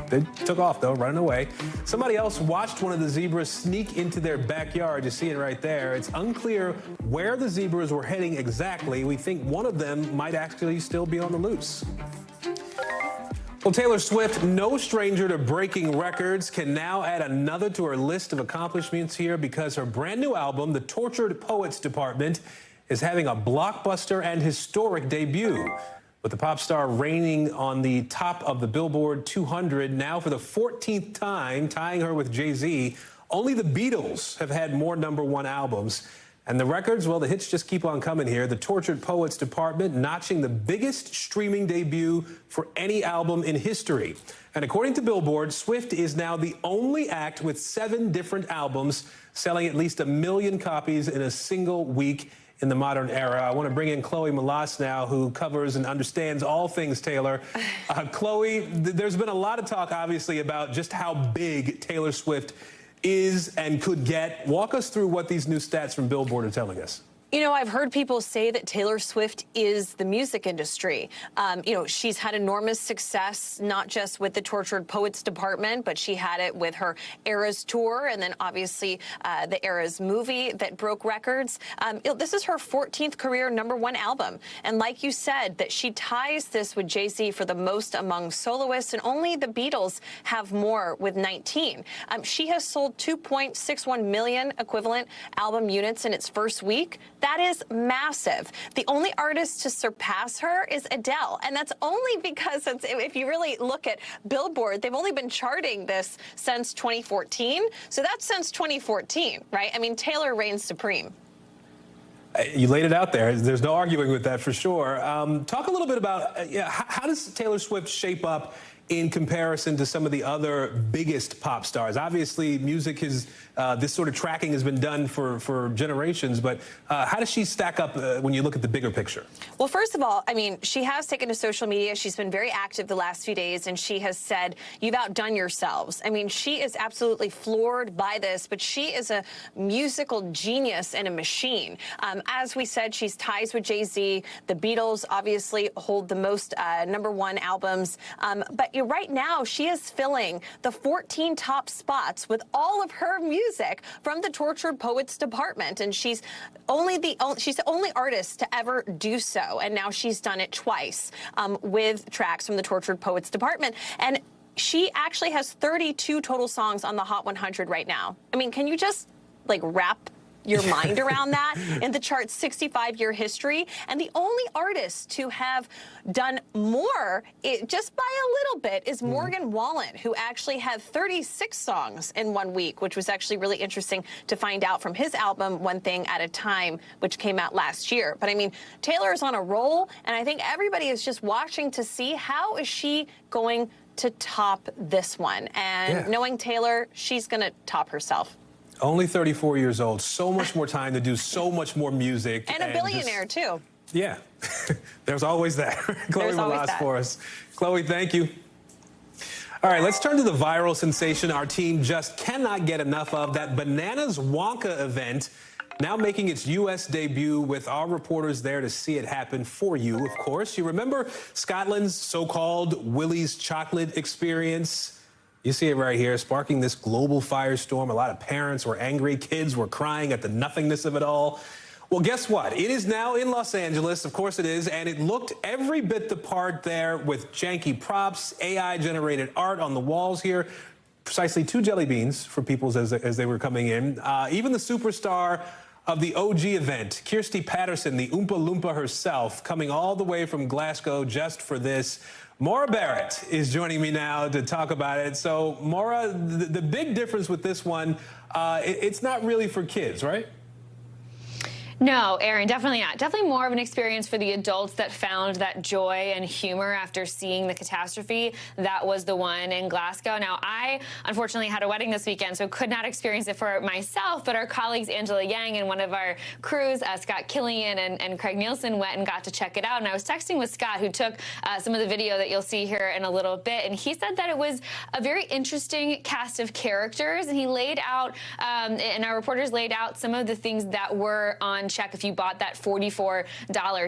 They took off, though, running away. Somebody else watched one of the zebras sneak into their backyard. You see it right there. It's unclear where the zebras were heading exactly. We think one of them might actually still be on the loose. Well, Taylor Swift, no stranger to breaking records, can now add another to her list of accomplishments here because her brand new album, The Tortured Poets Department, is having a blockbuster and historic debut. With the pop star reigning on the top of the Billboard 200 now for the 14th time, tying her with Jay-Z. Only the Beatles have had more #1 albums. And the records, well, the hits just keep on coming here. The Tortured Poets Department notching the biggest streaming debut for any album in history. And according to Billboard, Swift is now the only act with 7 different albums selling at least 1 million copies in a single week in the modern era. I want to bring in Chloe Malas now, who covers and understands all things Taylor. Chloe, there's been a lot of talk, obviously, about just how big Taylor Swift is and could get. Walk us through what these new stats from Billboard are telling us. You know, I've heard people say that Taylor Swift is the music industry. You know, she's had enormous success, not just with the Tortured Poets Department, but she had it with her Eras tour and then obviously the Eras movie that broke records. You know, this is her 14th career #1 album. And like you said, that she ties this with Jay-Z for the most among soloists, and only the Beatles have more with 19. She has sold 2.61 million equivalent album units in its first week. That is massive. The only artist to surpass her is Adele, and that's only because if you really look at Billboard, they've only been charting this since 2014. So that's since 2014, right? I mean, Taylor reigns supreme. You laid it out there. There's no arguing with that for sure. Talk a little bit about how does Taylor Swift shape up in comparison to some of the other biggest pop stars? Obviously, music is, this sort of tracking has been done for generations, but how does she stack up when you look at the bigger picture? Well, first of all, I mean, she has taken to social media. She's been very active the last few days, and she has said, you've outdone yourselves. I mean, she is absolutely floored by this, but she is a musical genius and a machine. As we said, she's ties with Jay-Z. The Beatles obviously hold the most #1 albums, but right now, she is filling the 14 top spots with all of her music from the Tortured Poets Department, and she's the only artist to ever do so, and now she's done it twice with tracks from the Tortured Poets Department. And she actually has 32 total songs on the Hot 100 right now. I mean, can you just like wrap your mind around that in the chart's 65-year history? And the only artist to have done more, just by a little bit, is Morgan Wallen, who actually had 36 songs in 1 week, which was actually really interesting to find out from his album, One Thing at a Time, which came out last year. But I mean, Taylor is on a roll, and I think everybody is just watching to see how is she going to top this one. And knowing Taylor, she's going to top herself. Only 34 years old, so much more time to do so much more music. And a billionaire, too. Yeah, there's always that. Chloe Malas for us. Chloe, thank you. All right, let's turn to the viral sensation our team just cannot get enough of, that Bananas Wonka event, now making its U.S. debut with our reporters there to see it happen for you, of course. You remember Scotland's so-called Willy's Chocolate experience? You see it right here, sparking this global firestorm. A lot of parents were angry. Kids were crying at the nothingness of it all. Well, guess what? It is now in Los Angeles. Of course it is. And it looked every bit the part there, with janky props, AI-generated art on the walls here. Precisely 2 jelly beans for people as they were coming in. Even the superstar of the OG event, Kirsty Patterson, the Oompa Loompa herself, coming all the way from Glasgow just for this. Maura Barrett is joining me now to talk about it. So, Maura, the big difference with this one, it's not really for kids, right? No, Aaron, definitely not. Definitely more of an experience for the adults that found that joy and humor after seeing the catastrophe. That was the one in Glasgow. Now, I unfortunately had a wedding this weekend, so could not experience it for myself, but our colleagues Angela Yang and one of our crews, Scott Killian and Craig Nielsen, went and got to check it out. And I was texting with Scott, who took some of the video that you'll see here in a little bit, and he said that it was a very interesting cast of characters, and he laid out, and our reporters laid out some of the things that were on check if you bought that $44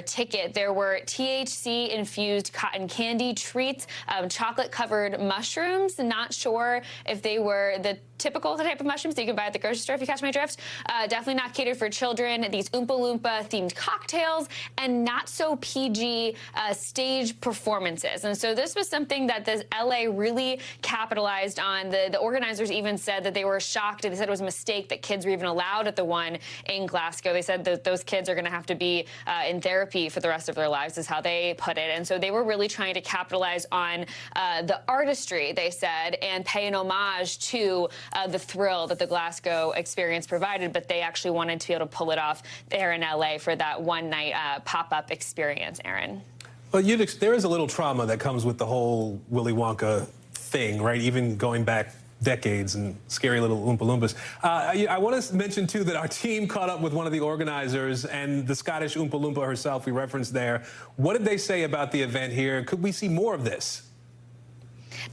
ticket. There were THC-infused cotton candy treats, chocolate-covered mushrooms. Not sure if they were the typical type of mushrooms that you can buy at the grocery store, if you catch my drift. Definitely not catered for children. These Oompa Loompa-themed cocktails and not-so-PG stage performances. And so this was something that the LA really capitalized on. The organizers even said that they were shocked. They said it was a mistake that kids were even allowed at the one in Glasgow. They said that those kids are going to have to be in therapy for the rest of their lives, is how they put it. And so they were really trying to capitalize on the artistry, they said, and pay an homage to the thrill that the Glasgow experience provided, but they actually wanted to be able to pull it off there in LA for that one-night pop-up experience, Aaron. Well, there is a little trauma that comes with the whole Willy Wonka thing, right? Even going back decades and scary little Oompa Loompas. I want to mention, too, that our team caught up with one of the organizers and the Scottish Oompa Loompa herself we referenced there. What did they say about the event here? Could we see more of this?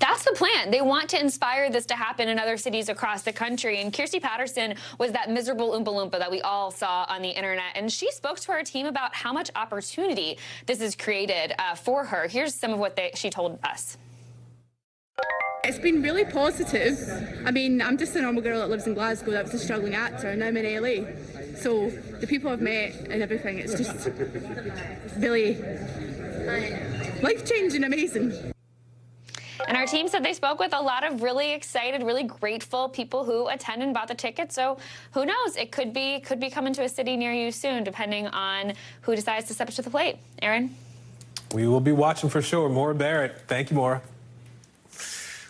That's the plan. They want to inspire this to happen in other cities across the country. And Kirsty Patterson was that miserable Oompa Loompa that we all saw on the internet. And she spoke to our team about how much opportunity this has created for her. Here's some of what she told us. It's been really positive. I mean, I'm just a normal girl that lives in Glasgow that was a struggling actor, and now I'm in LA. So the people I've met and everything, it's just really life-changing, amazing. And our team said they spoke with a lot of really excited, really grateful people who attended and bought the ticket. So who knows? It could be coming to a city near you soon, depending on who decides to step up to the plate. Aaron? We will be watching for sure. Maura Barrett. Thank you, Maura.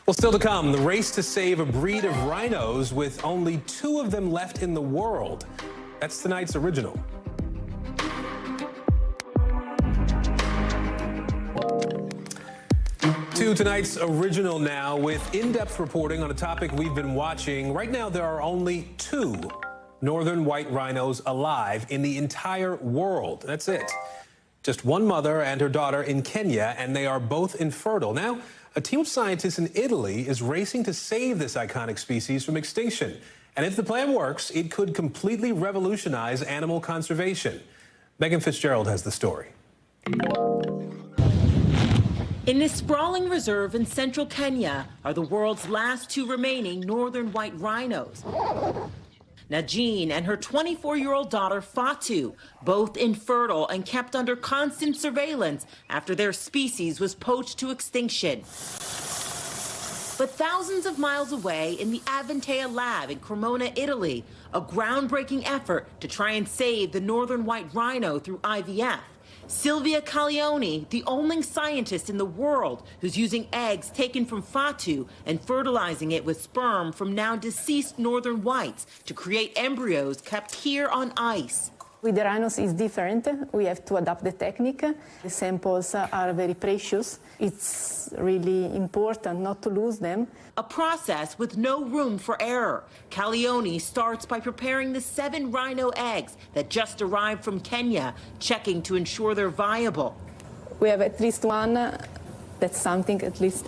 Well, still to come, the race to save a breed of rhinos with only 2 of them left in the world. That's tonight's original. To tonight's original now, with in-depth reporting on a topic we've been watching. Right now, there are only 2 northern white rhinos alive in the entire world. That's it. Just one mother and her daughter in Kenya, and they are both infertile. Now, a team of scientists in Italy is racing to save this iconic species from extinction. And if the plan works, it could completely revolutionize animal conservation. Megan Fitzgerald has the story. In this sprawling reserve in central Kenya are the world's last 2 remaining northern white rhinos. Najeen and her 24-year-old daughter Fatu, both infertile and kept under constant surveillance after their species was poached to extinction. But thousands of miles away in the Avantea lab in Cremona, Italy, a groundbreaking effort to try and save the northern white rhino through IVF. Silvia Caglioni, the only scientist in the world who's using eggs taken from Fatu and fertilizing it with sperm from now deceased northern whites to create embryos kept here on ice. With the rhinos it's different. We have to adapt the technique. The samples are very precious. It's really important not to lose them. A process with no room for error. Caglioni starts by preparing the 7 rhino eggs that just arrived from Kenya, checking to ensure they're viable. We have at least one. That's something, at least.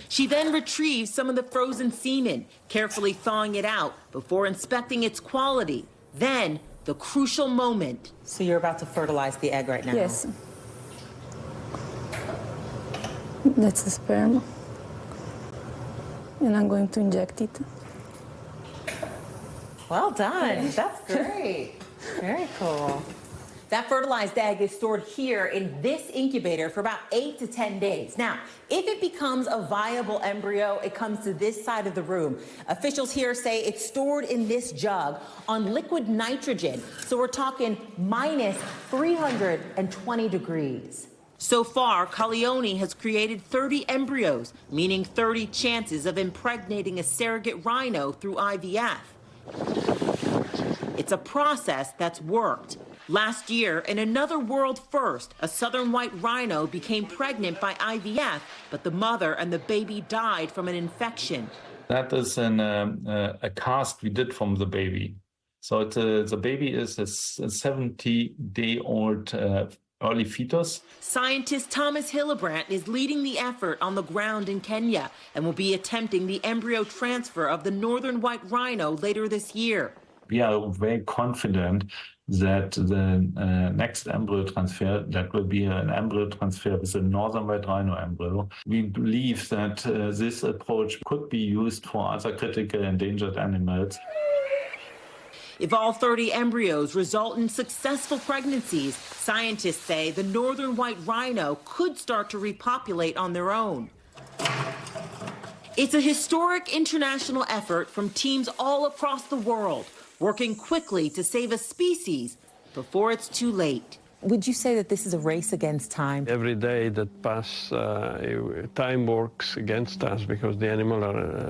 She then retrieves some of the frozen semen, carefully thawing it out before inspecting its quality. Then, the crucial moment. So you're about to fertilize the egg right now? Yes. That's the sperm. And I'm going to inject it. Well done. That's great. Very cool. That fertilized egg is stored here in this incubator for about 8 to 10 days. Now, if it becomes a viable embryo, it comes to this side of the room. Officials here say it's stored in this jug on liquid nitrogen. So we're talking minus 320 degrees. So far, Caglioni has created 30 embryos, meaning 30 chances of impregnating a surrogate rhino through IVF. It's a process that's worked. Last year, in another world first, a southern white rhino became pregnant by IVF, but the mother and the baby died from an infection. That is a cast we did from the baby. So the baby is a 70-day-old early fetus. Scientist Thomas Hillebrandt is leading the effort on the ground in Kenya and will be attempting the embryo transfer of the northern white rhino later this year. We are very confident that the next embryo transfer, that will be an embryo transfer with a northern white rhino embryo. We believe that this approach could be used for other critical endangered animals. If all 30 embryos result in successful pregnancies, scientists say the northern white rhino could start to repopulate on their own. It's a historic international effort from teams all across the world, working quickly to save a species before it's too late. Would you say that this is a race against time? Every day that passes, time works against us because the animal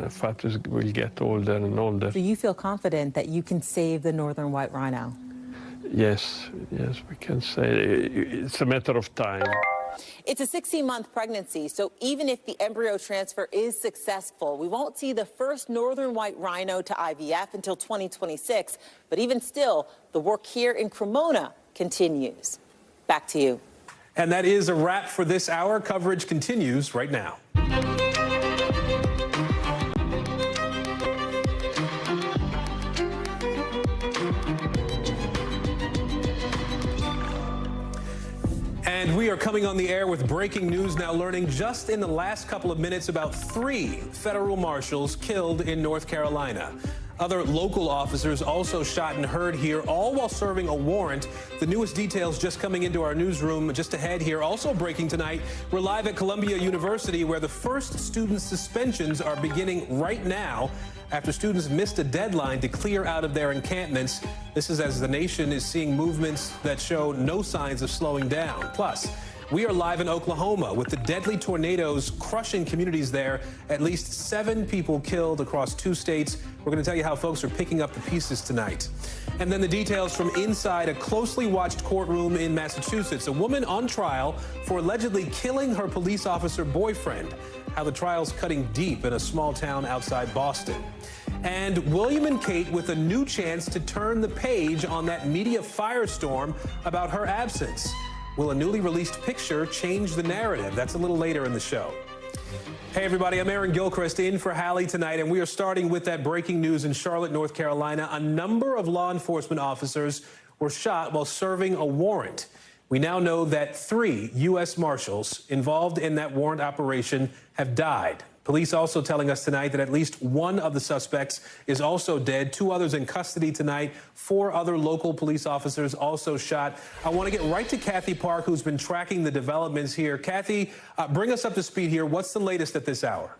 fetus will get older and older. Do you feel confident that you can save the northern white rhino? Yes, we can say it's a matter of time. It's a 16-month pregnancy, so even if the embryo transfer is successful, we won't see the first northern white rhino to IVF until 2026. But even still, the work here in Cremona continues. Back to you. And that is a wrap for this hour. Coverage continues right now. And we are coming on the air with breaking news now, learning just in the last couple of minutes about 3 federal marshals killed in North Carolina. Other local officers also shot and hurt here, all while serving a warrant. The newest details just coming into our newsroom just ahead here. Also breaking tonight, we're live at Columbia University, where the first student suspensions are beginning right now after students missed a deadline to clear out of their encampments. This is as the nation is seeing movements that show no signs of slowing down. Plus, we are live in Oklahoma with the deadly tornadoes crushing communities there. At least 7 people killed across 2 states. We're going to tell you how folks are picking up the pieces tonight. And then the details from inside a closely watched courtroom in Massachusetts. A woman on trial for allegedly killing her police officer boyfriend. How the trial's cutting deep in a small town outside Boston. And William and Kate with a new chance to turn the page on that media firestorm about her absence. Will a newly released picture change the narrative? That's a little later in the show. Hey, everybody, I'm Aaron Gilchrist in for Hallie tonight, and we are starting with that breaking news in Charlotte, North Carolina. A number of law enforcement officers were shot while serving a warrant. We now know that 3 U.S. Marshals involved in that warrant operation have died. Police also telling us tonight that at least 1 of the suspects is also dead. 2 others in custody tonight. 4 other local police officers also shot. I want to get right to Kathy Park, who's been tracking the developments here. Kathy, bring us up to speed here. What's the latest at this hour?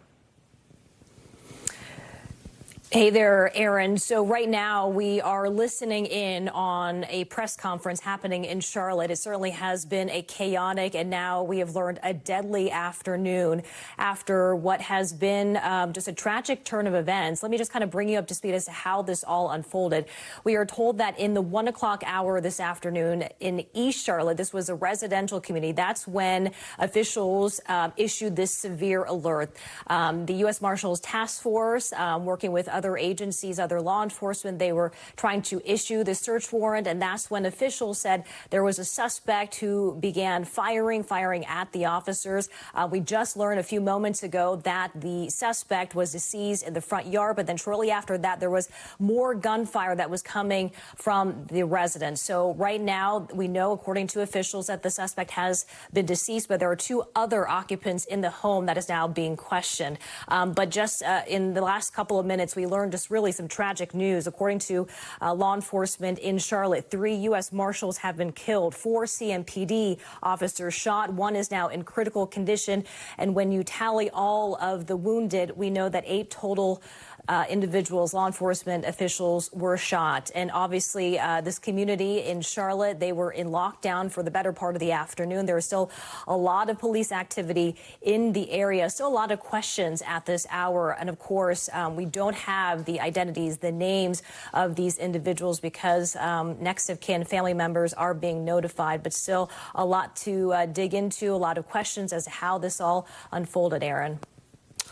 Hey there, Aaron. So right now we are listening in on a press conference happening in Charlotte. It certainly has been a chaotic, and now we have learned a deadly afternoon after what has been just a tragic turn of events. Let me just kind of bring you up to speed as to how this all unfolded. We are told that in the 1 o'clock hour this afternoon in East Charlotte, this was a residential community. That's when officials issued this severe alert. The U.S. Marshals Task Force, working with other agencies, other law enforcement, they were trying to issue the search warrant, and that's when officials said there was a suspect who began firing at the officers. We just learned a few moments ago that the suspect was deceased in the front yard, but then shortly after that, there was more gunfire that was coming from the residence. So right now, we know, according to officials, that the suspect has been deceased, but there are 2 other occupants in the home that is now being questioned. But just in the last couple of minutes, we learned just really some tragic news. According to law enforcement in Charlotte, 3 U.S. Marshals have been killed, 4 CMPD officers shot. 1 is now in critical condition. And when you tally all of the wounded, we know that 8 total individuals, law enforcement officials, were shot. And obviously, this community in Charlotte, they were in lockdown for the better part of the afternoon. There was still a lot of police activity in the area, still a lot of questions at this hour. And of course, we don't have the identities, the names of these individuals because next of kin family members are being notified, but still a lot to dig into, a lot of questions as to how this all unfolded, Aaron.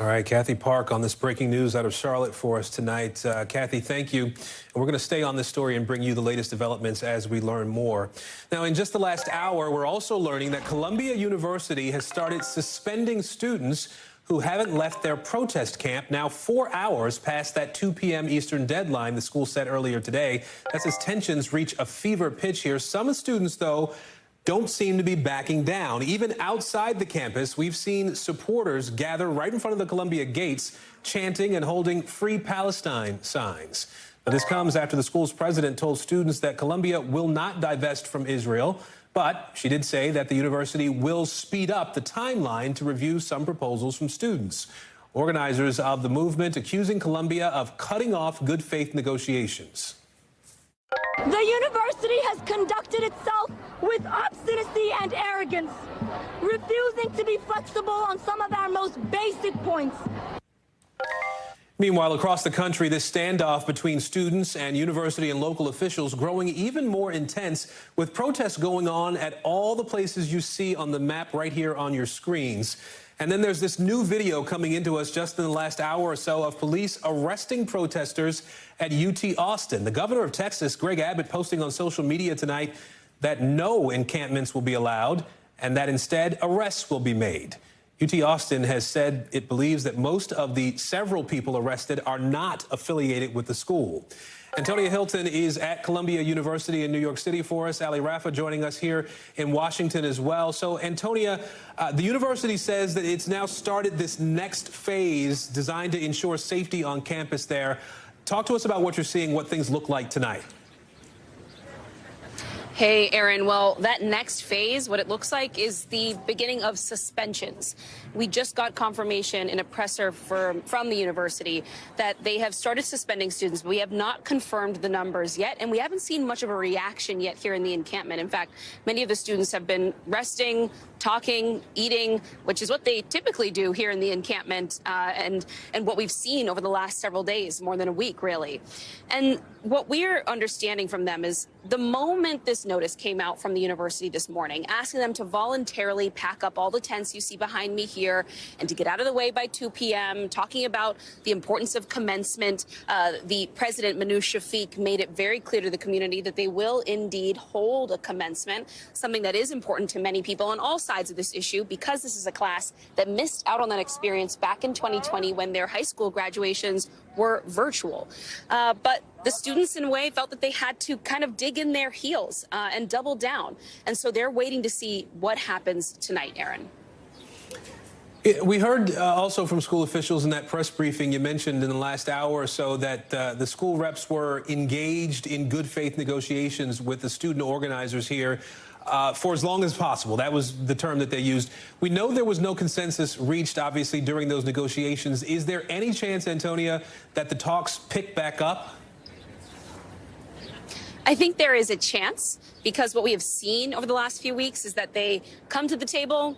All right, Kathy Park on this breaking news out of Charlotte for us tonight. Kathy, thank you. And we're going to stay on this story and bring you the latest developments as we learn more. Now, in just the last hour, we're also learning that Columbia University has started suspending students who haven't left their protest camp, now 4 hours past that 2 p.m. Eastern deadline the school set earlier today. That's as tensions reach a fever pitch here. Some students, though, don't seem to be backing down. Even outside the campus, we've seen supporters gather right in front of the Columbia gates, chanting and holding Free Palestine signs. Now, this comes after the school's president told students that Columbia will not divest from Israel, but she did say that the university will speed up the timeline to review some proposals from students. Organizers of the movement accusing Columbia of cutting off good faith negotiations. The university has conducted itself with obstinacy and arrogance, refusing to be flexible on some of our most basic points. Meanwhile, across the country, this standoff between students and university and local officials growing even more intense, with protests going on at all the places you see on the map right here on your screens. And then there's this new video coming into us just in the last hour or so of police arresting protesters at UT Austin. The governor of Texas, Greg Abbott, posting on social media tonight that no encampments will be allowed and that instead arrests will be made. UT Austin has said it believes that most of the several people arrested are not affiliated with the school. Antonia Hilton is at Columbia University in New York City for us. Hallie, Rafah joining us here in Washington as well. So, Antonia, the university says that it's now started this next phase designed to ensure safety on campus there. Talk to us about what you're seeing, what things look like tonight. Hey, Aaron. Well, that next phase, what it looks like, is the beginning of suspensions. We just got confirmation in a presser from the university that they have started suspending students. We have not confirmed the numbers yet, and we haven't seen much of a reaction yet here in the encampment. In fact, many of the students have been resting, talking, eating, which is what they typically do here in the encampment, and what we've seen over the last several days, more than a week, really. And what we're understanding from them is the moment this notice came out from the university this morning, asking them to voluntarily pack up all the tents you see behind me here and to get out of the way by 2 p.m., talking about the importance of commencement. The president, Manu Shafiq, made it very clear to the community that they will indeed hold a commencement, something that is important to many people on all sides of this issue, because this is a class that missed out on that experience back in 2020 when their high school graduations were virtual. But the students, in a way, felt that they had to kind of dig in their heels and double down. And so they're waiting to see what happens tonight, Aaron. We heard also from school officials in that press briefing you mentioned in the last hour or so that the school reps were engaged in good faith negotiations with the student organizers here for as long as possible. That was the term that they used. We know there was no consensus reached, obviously, during those negotiations. Is there any chance, Antonia, that the talks pick back up? I think there is a chance, because what we have seen over the last few weeks is that they come to the table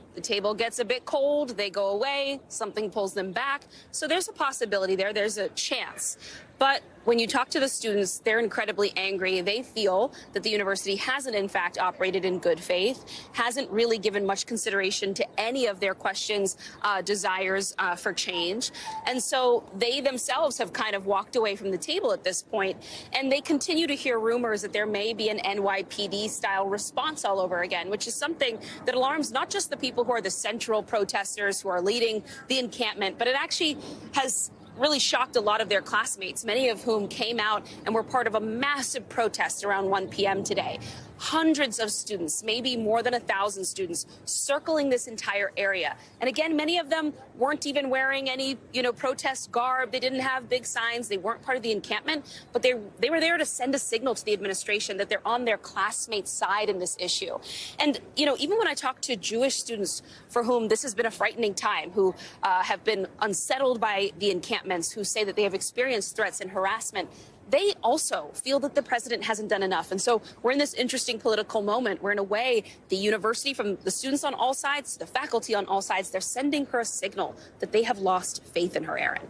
gets a bit cold, they go away, something pulls them back. So there's a possibility there, there's a chance. But when you talk to the students, they're incredibly angry. They feel that the university hasn't, in fact, operated in good faith, hasn't really given much consideration to any of their questions, desires for change. And so they themselves have kind of walked away from the table at this point, and they continue to hear rumors that there may be an NYPD-style response all over again, which is something that alarms not just the people who are the central protesters who are leading the encampment, but it actually has really shocked a lot of their classmates, many of whom came out and were part of a massive protest around 1 p.m. today. hundreds of students, maybe more than 1,000 students, circling this entire area. And again, many of them weren't even wearing any, protest garb. They didn't have big signs. They weren't part of the encampment, but they were there to send a signal to the administration that they're on their classmates' side in this issue. And, even when I talk to Jewish students for whom this has been a frightening time, who have been unsettled by the encampments, who say that they have experienced threats and harassment, they also feel that the president hasn't done enough. And so we're in this interesting political moment where, in a way, the university, from the students on all sides, the faculty on all sides, they're sending her a signal that they have lost faith in her, Aaron.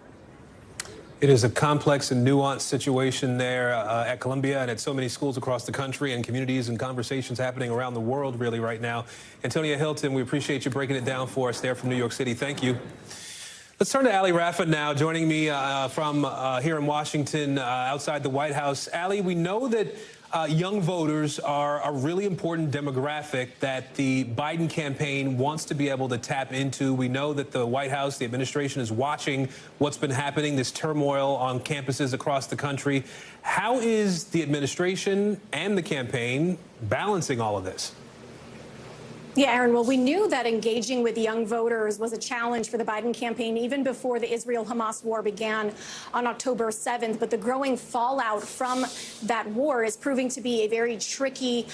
It is a complex and nuanced situation there at Columbia and at so many schools across the country, and communities and conversations happening around the world really right now. Antonia Hilton, we appreciate you breaking it down for us there from New York City. Thank you. Let's turn to Hallie Rafah now, joining me from here in Washington outside the White House. Hallie, we know that young voters are a really important demographic that the Biden campaign wants to be able to tap into. We know that the White House, the administration, is watching what's been happening, this turmoil on campuses across the country. How is the administration and the campaign balancing all of this? Yeah, Aaron, well, we knew that engaging with young voters was a challenge for the Biden campaign even before the Israel-Hamas war began on October 7th. But the growing fallout from that war is proving to be a very tricky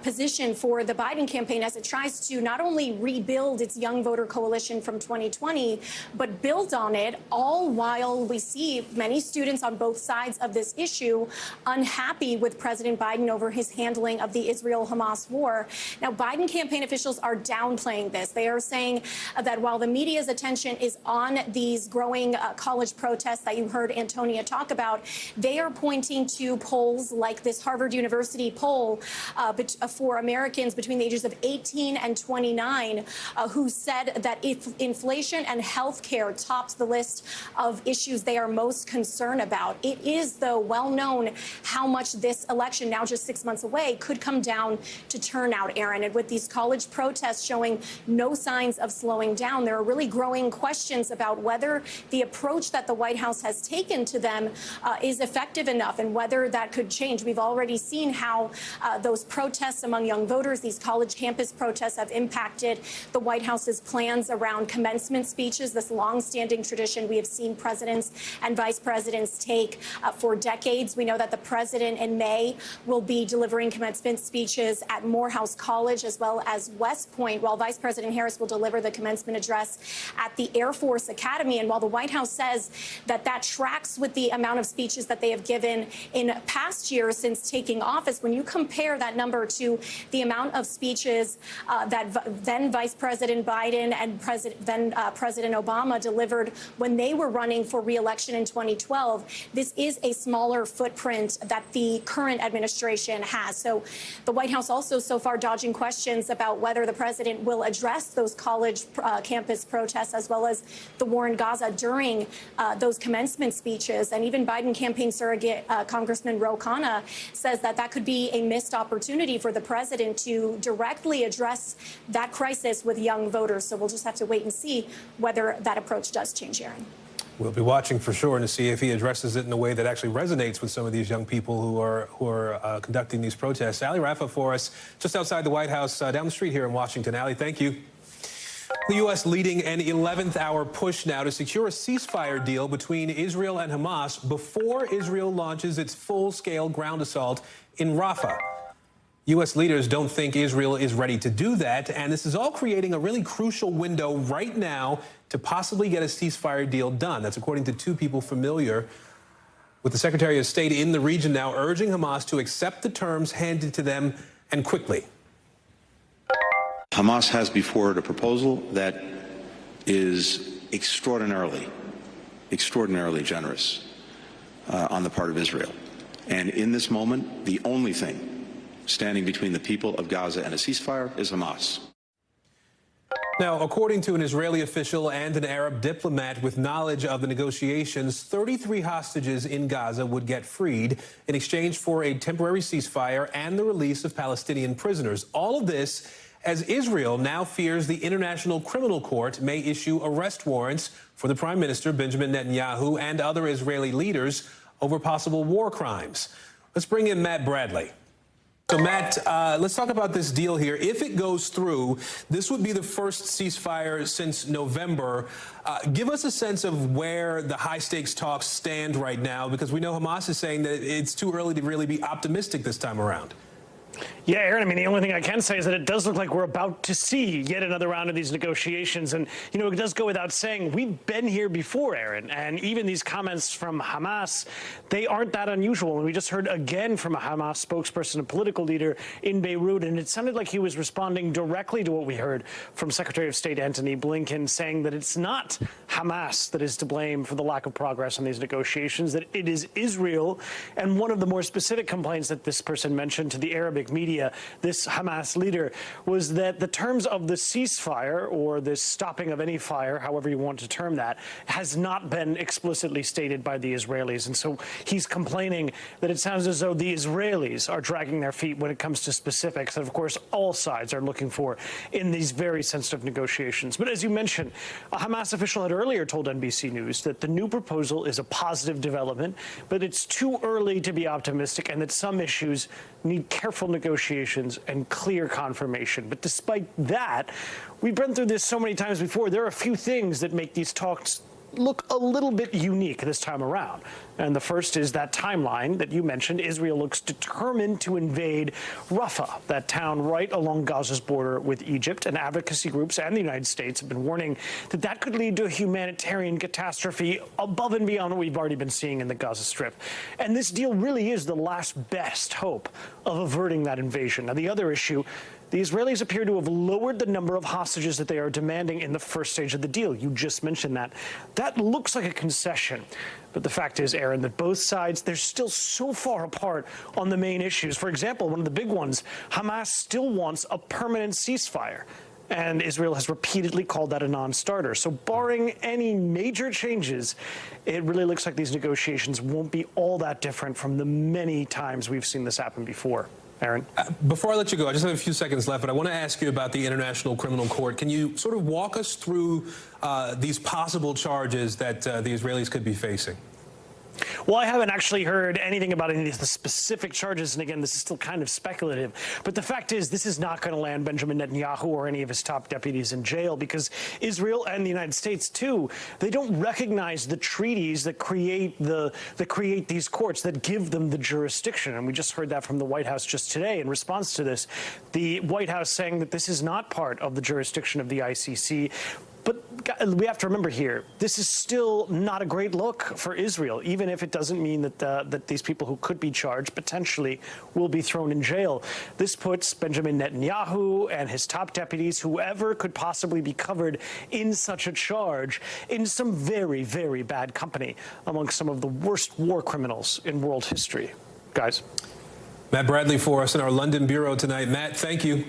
position for the Biden campaign as it tries to not only rebuild its young voter coalition from 2020, but build on it, all while we see many students on both sides of this issue unhappy with President Biden over his handling of the Israel-Hamas war. Now, Biden campaign officials are downplaying this. They are saying that while the media's attention is on these growing college protests that you heard Antonia talk about, they are pointing to polls like this Harvard University poll for Americans between the ages of 18 and 29 who said that if inflation and health care tops the list of issues they are most concerned about. It is, though, well known how much this election, now just 6 months away, could come down to turnout, Aaron. And with these college protests showing no signs of slowing down, there are really growing questions about whether the approach that the White House has taken to them is effective enough and whether that could change. We've already seen how those protests among young voters, these college campus protests, have impacted the White House's plans around commencement speeches, this longstanding tradition we have seen presidents and vice presidents take for decades. We know that the president in May will be delivering commencement speeches at Morehouse College as well as West Point, while Vice President Harris will deliver the commencement address at the Air Force Academy. And while the White House says that that tracks with the amount of speeches that they have given in past years since taking office, when you compare that number to the amount of speeches that then Vice President Biden and then President Obama delivered when they were running for re-election in 2012, this is a smaller footprint that the current administration has. So the White House also so far dodging questions about whether the president will address those college campus protests as well as the war in Gaza during those commencement speeches. And even Biden campaign surrogate Congressman Ro Khanna says that that could be a missed opportunity for the president to directly address that crisis with young voters. So we'll just have to wait and see whether that approach does change, Aaron. We'll be watching for sure to see if he addresses it in a way that actually resonates with some of these young people who are conducting these protests. Hallie Rafah for us, just outside the White House, down the street here in Washington. Hallie, thank you. The U.S. leading an 11th hour push now to secure a ceasefire deal between Israel and Hamas before Israel launches its full-scale ground assault in Rafah. U.S. leaders don't think Israel is ready to do that, and this is all creating a really crucial window right now to possibly get a ceasefire deal done. That's according to two people familiar with the Secretary of State in the region now urging Hamas to accept the terms handed to them and quickly. Hamas has before it a proposal that is extraordinarily generous on the part of Israel. And in this moment, the only thing standing between the people of Gaza and a ceasefire is Hamas. Now, according to an Israeli official and an Arab diplomat with knowledge of the negotiations, 33 hostages in Gaza would get freed in exchange for a temporary ceasefire and the release of Palestinian prisoners. All of this as Israel now fears the International Criminal Court may issue arrest warrants for the Prime Minister Benjamin Netanyahu and other Israeli leaders over possible war crimes. Let's bring in Matt Bradley. So, Matt, let's talk about this deal here. If it goes through, this would be the first ceasefire since November. Give us a sense of where the high-stakes talks stand right now, because we know Hamas is saying that it's too early to really be optimistic this time around. Yeah, Aaron, I mean, the only thing I can say is that it does look like we're about to see yet another round of these negotiations. And, you know, it does go without saying, we've been here before, Aaron. And even these comments from Hamas, they aren't that unusual. And we just heard again from a Hamas spokesperson, a political leader in Beirut, and it sounded like he was responding directly to what we heard from Secretary of State Antony Blinken, saying that it's not Hamas that is to blame for the lack of progress on these negotiations, that it is Israel. And one of the more specific complaints that this person mentioned to the Arabic media, this Hamas leader, was that the terms of the ceasefire, or this stopping of any fire, however you want to term that, has not been explicitly stated by the Israelis. And so he's complaining that it sounds as though the Israelis are dragging their feet when it comes to specifics that, of course, all sides are looking for in these very sensitive negotiations. But as you mentioned, a Hamas official had earlier told NBC News that the new proposal is a positive development, but it's too early to be optimistic, and that some issues need careful negotiations and clear confirmation. But despite that, we've been through this so many times before. There are a few things that make these talks look a little bit unique this time around. And the first is that timeline that you mentioned. Israel looks determined to invade Rafah, that town right along Gaza's border with Egypt. And advocacy groups and the United States have been warning that that could lead to a humanitarian catastrophe above and beyond what we've already been seeing in the Gaza Strip. And this deal really is the last best hope of averting that invasion. Now, the other issue, the Israelis appear to have lowered the number of hostages that they are demanding in the first stage of the deal. You just mentioned that. That looks like a concession. But the fact is, Aaron, that both sides, they're still so far apart on the main issues. For example, one of the big ones, Hamas still wants a permanent ceasefire. And Israel has repeatedly called that a non-starter. So barring any major changes, it really looks like these negotiations won't be all that different from the many times we've seen this happen before. Aaron? Before I let you go, I just have a few seconds left, but I want to ask you about the International Criminal Court. Can you sort of walk us through these possible charges that the Israelis could be facing? Well, I haven't actually heard anything about any of the specific charges. And again, this is still kind of speculative. But the fact is, this is not going to land Benjamin Netanyahu or any of his top deputies in jail, because Israel and the United States, too, they don't recognize the treaties that create these courts, that give them the jurisdiction. And we just heard that from the White House just today in response to this. The White House saying that this is not part of the jurisdiction of the ICC. But we have to remember here, this is still not a great look for Israel, even if it doesn't mean that that these people who could be charged potentially will be thrown in jail. This puts Benjamin Netanyahu and his top deputies, whoever could possibly be covered in such a charge, in some very, very bad company among some of the worst war criminals in world history. Guys. Matt Bradley for us in our London bureau tonight. Matt, thank you.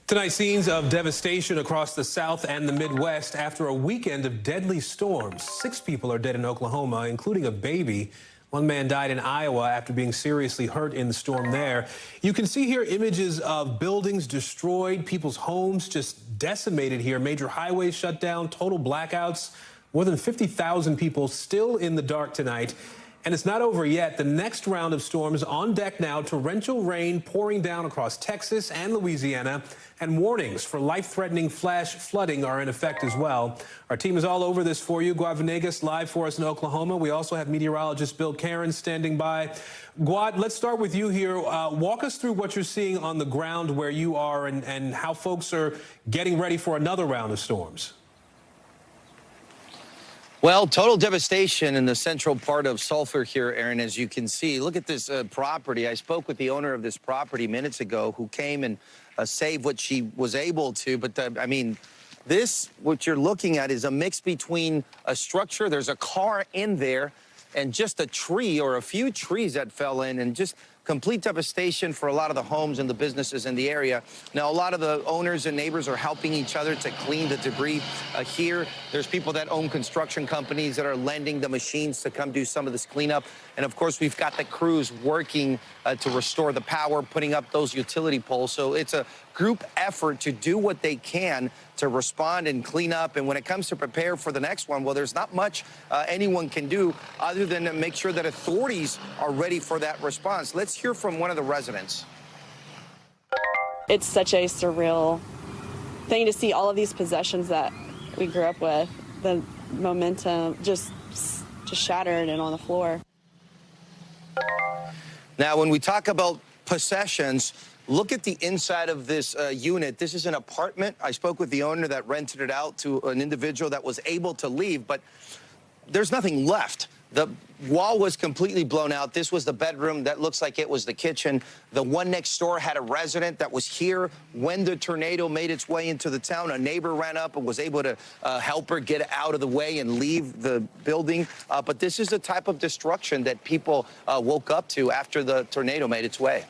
Tonight, scenes of devastation across the South and the Midwest after a weekend of deadly storms. 6 people are dead in Oklahoma, including a baby. One man died in Iowa after being seriously hurt in the storm there. You can see here images of buildings destroyed, people's homes just decimated here, major highways shut down, total blackouts. More than 50,000 people still in the dark tonight. And it's not over yet. The next round of storms on deck now. Torrential rain pouring down across Texas and Louisiana. And warnings for life-threatening flash flooding are in effect as well. Our team is all over this for you. Guad Venegas live for us in Oklahoma. We also have meteorologist Bill Caron standing by. Guad, let's start with you here. Walk us through what you're seeing on the ground where you are and how folks are getting ready for another round of storms. Well, total devastation in the central part of Sulphur here, Aaron, as you can see. Look at this property. I spoke with the owner of this property minutes ago who came and saved what she was able to. But, I mean, this, what you're looking at is a mix between a structure, there's a car in there, and just a tree or a few trees that fell in, and just complete devastation for a lot of the homes and the businesses in the area. Now, a lot of the owners and neighbors are helping each other to clean the debris here. There's people that own construction companies that are lending the machines to come do some of this cleanup. And, of course, we've got the crews working to restore the power, putting up those utility poles. So it's a group effort to do what they can to respond and clean up. And when it comes to prepare for the next one, well, there's not much anyone can do other than to make sure that authorities are ready for that response. Let's Let's hear from one of the residents. It's such a surreal thing to see all of these possessions that we grew up with. The momentum just shattered and on the floor. Now, when we talk about possessions, look at the inside of this unit. This is an apartment. I spoke with the owner that rented it out to an individual that was able to leave, but there's nothing left. The wall was completely blown out. This was the bedroom. That looks like it was the kitchen. The one next door had a resident that was here when the tornado made its way into the town. A neighbor ran up and was able to help her get out of the way and leave the building. But this is the type of destruction that people woke up to after the tornado made its way.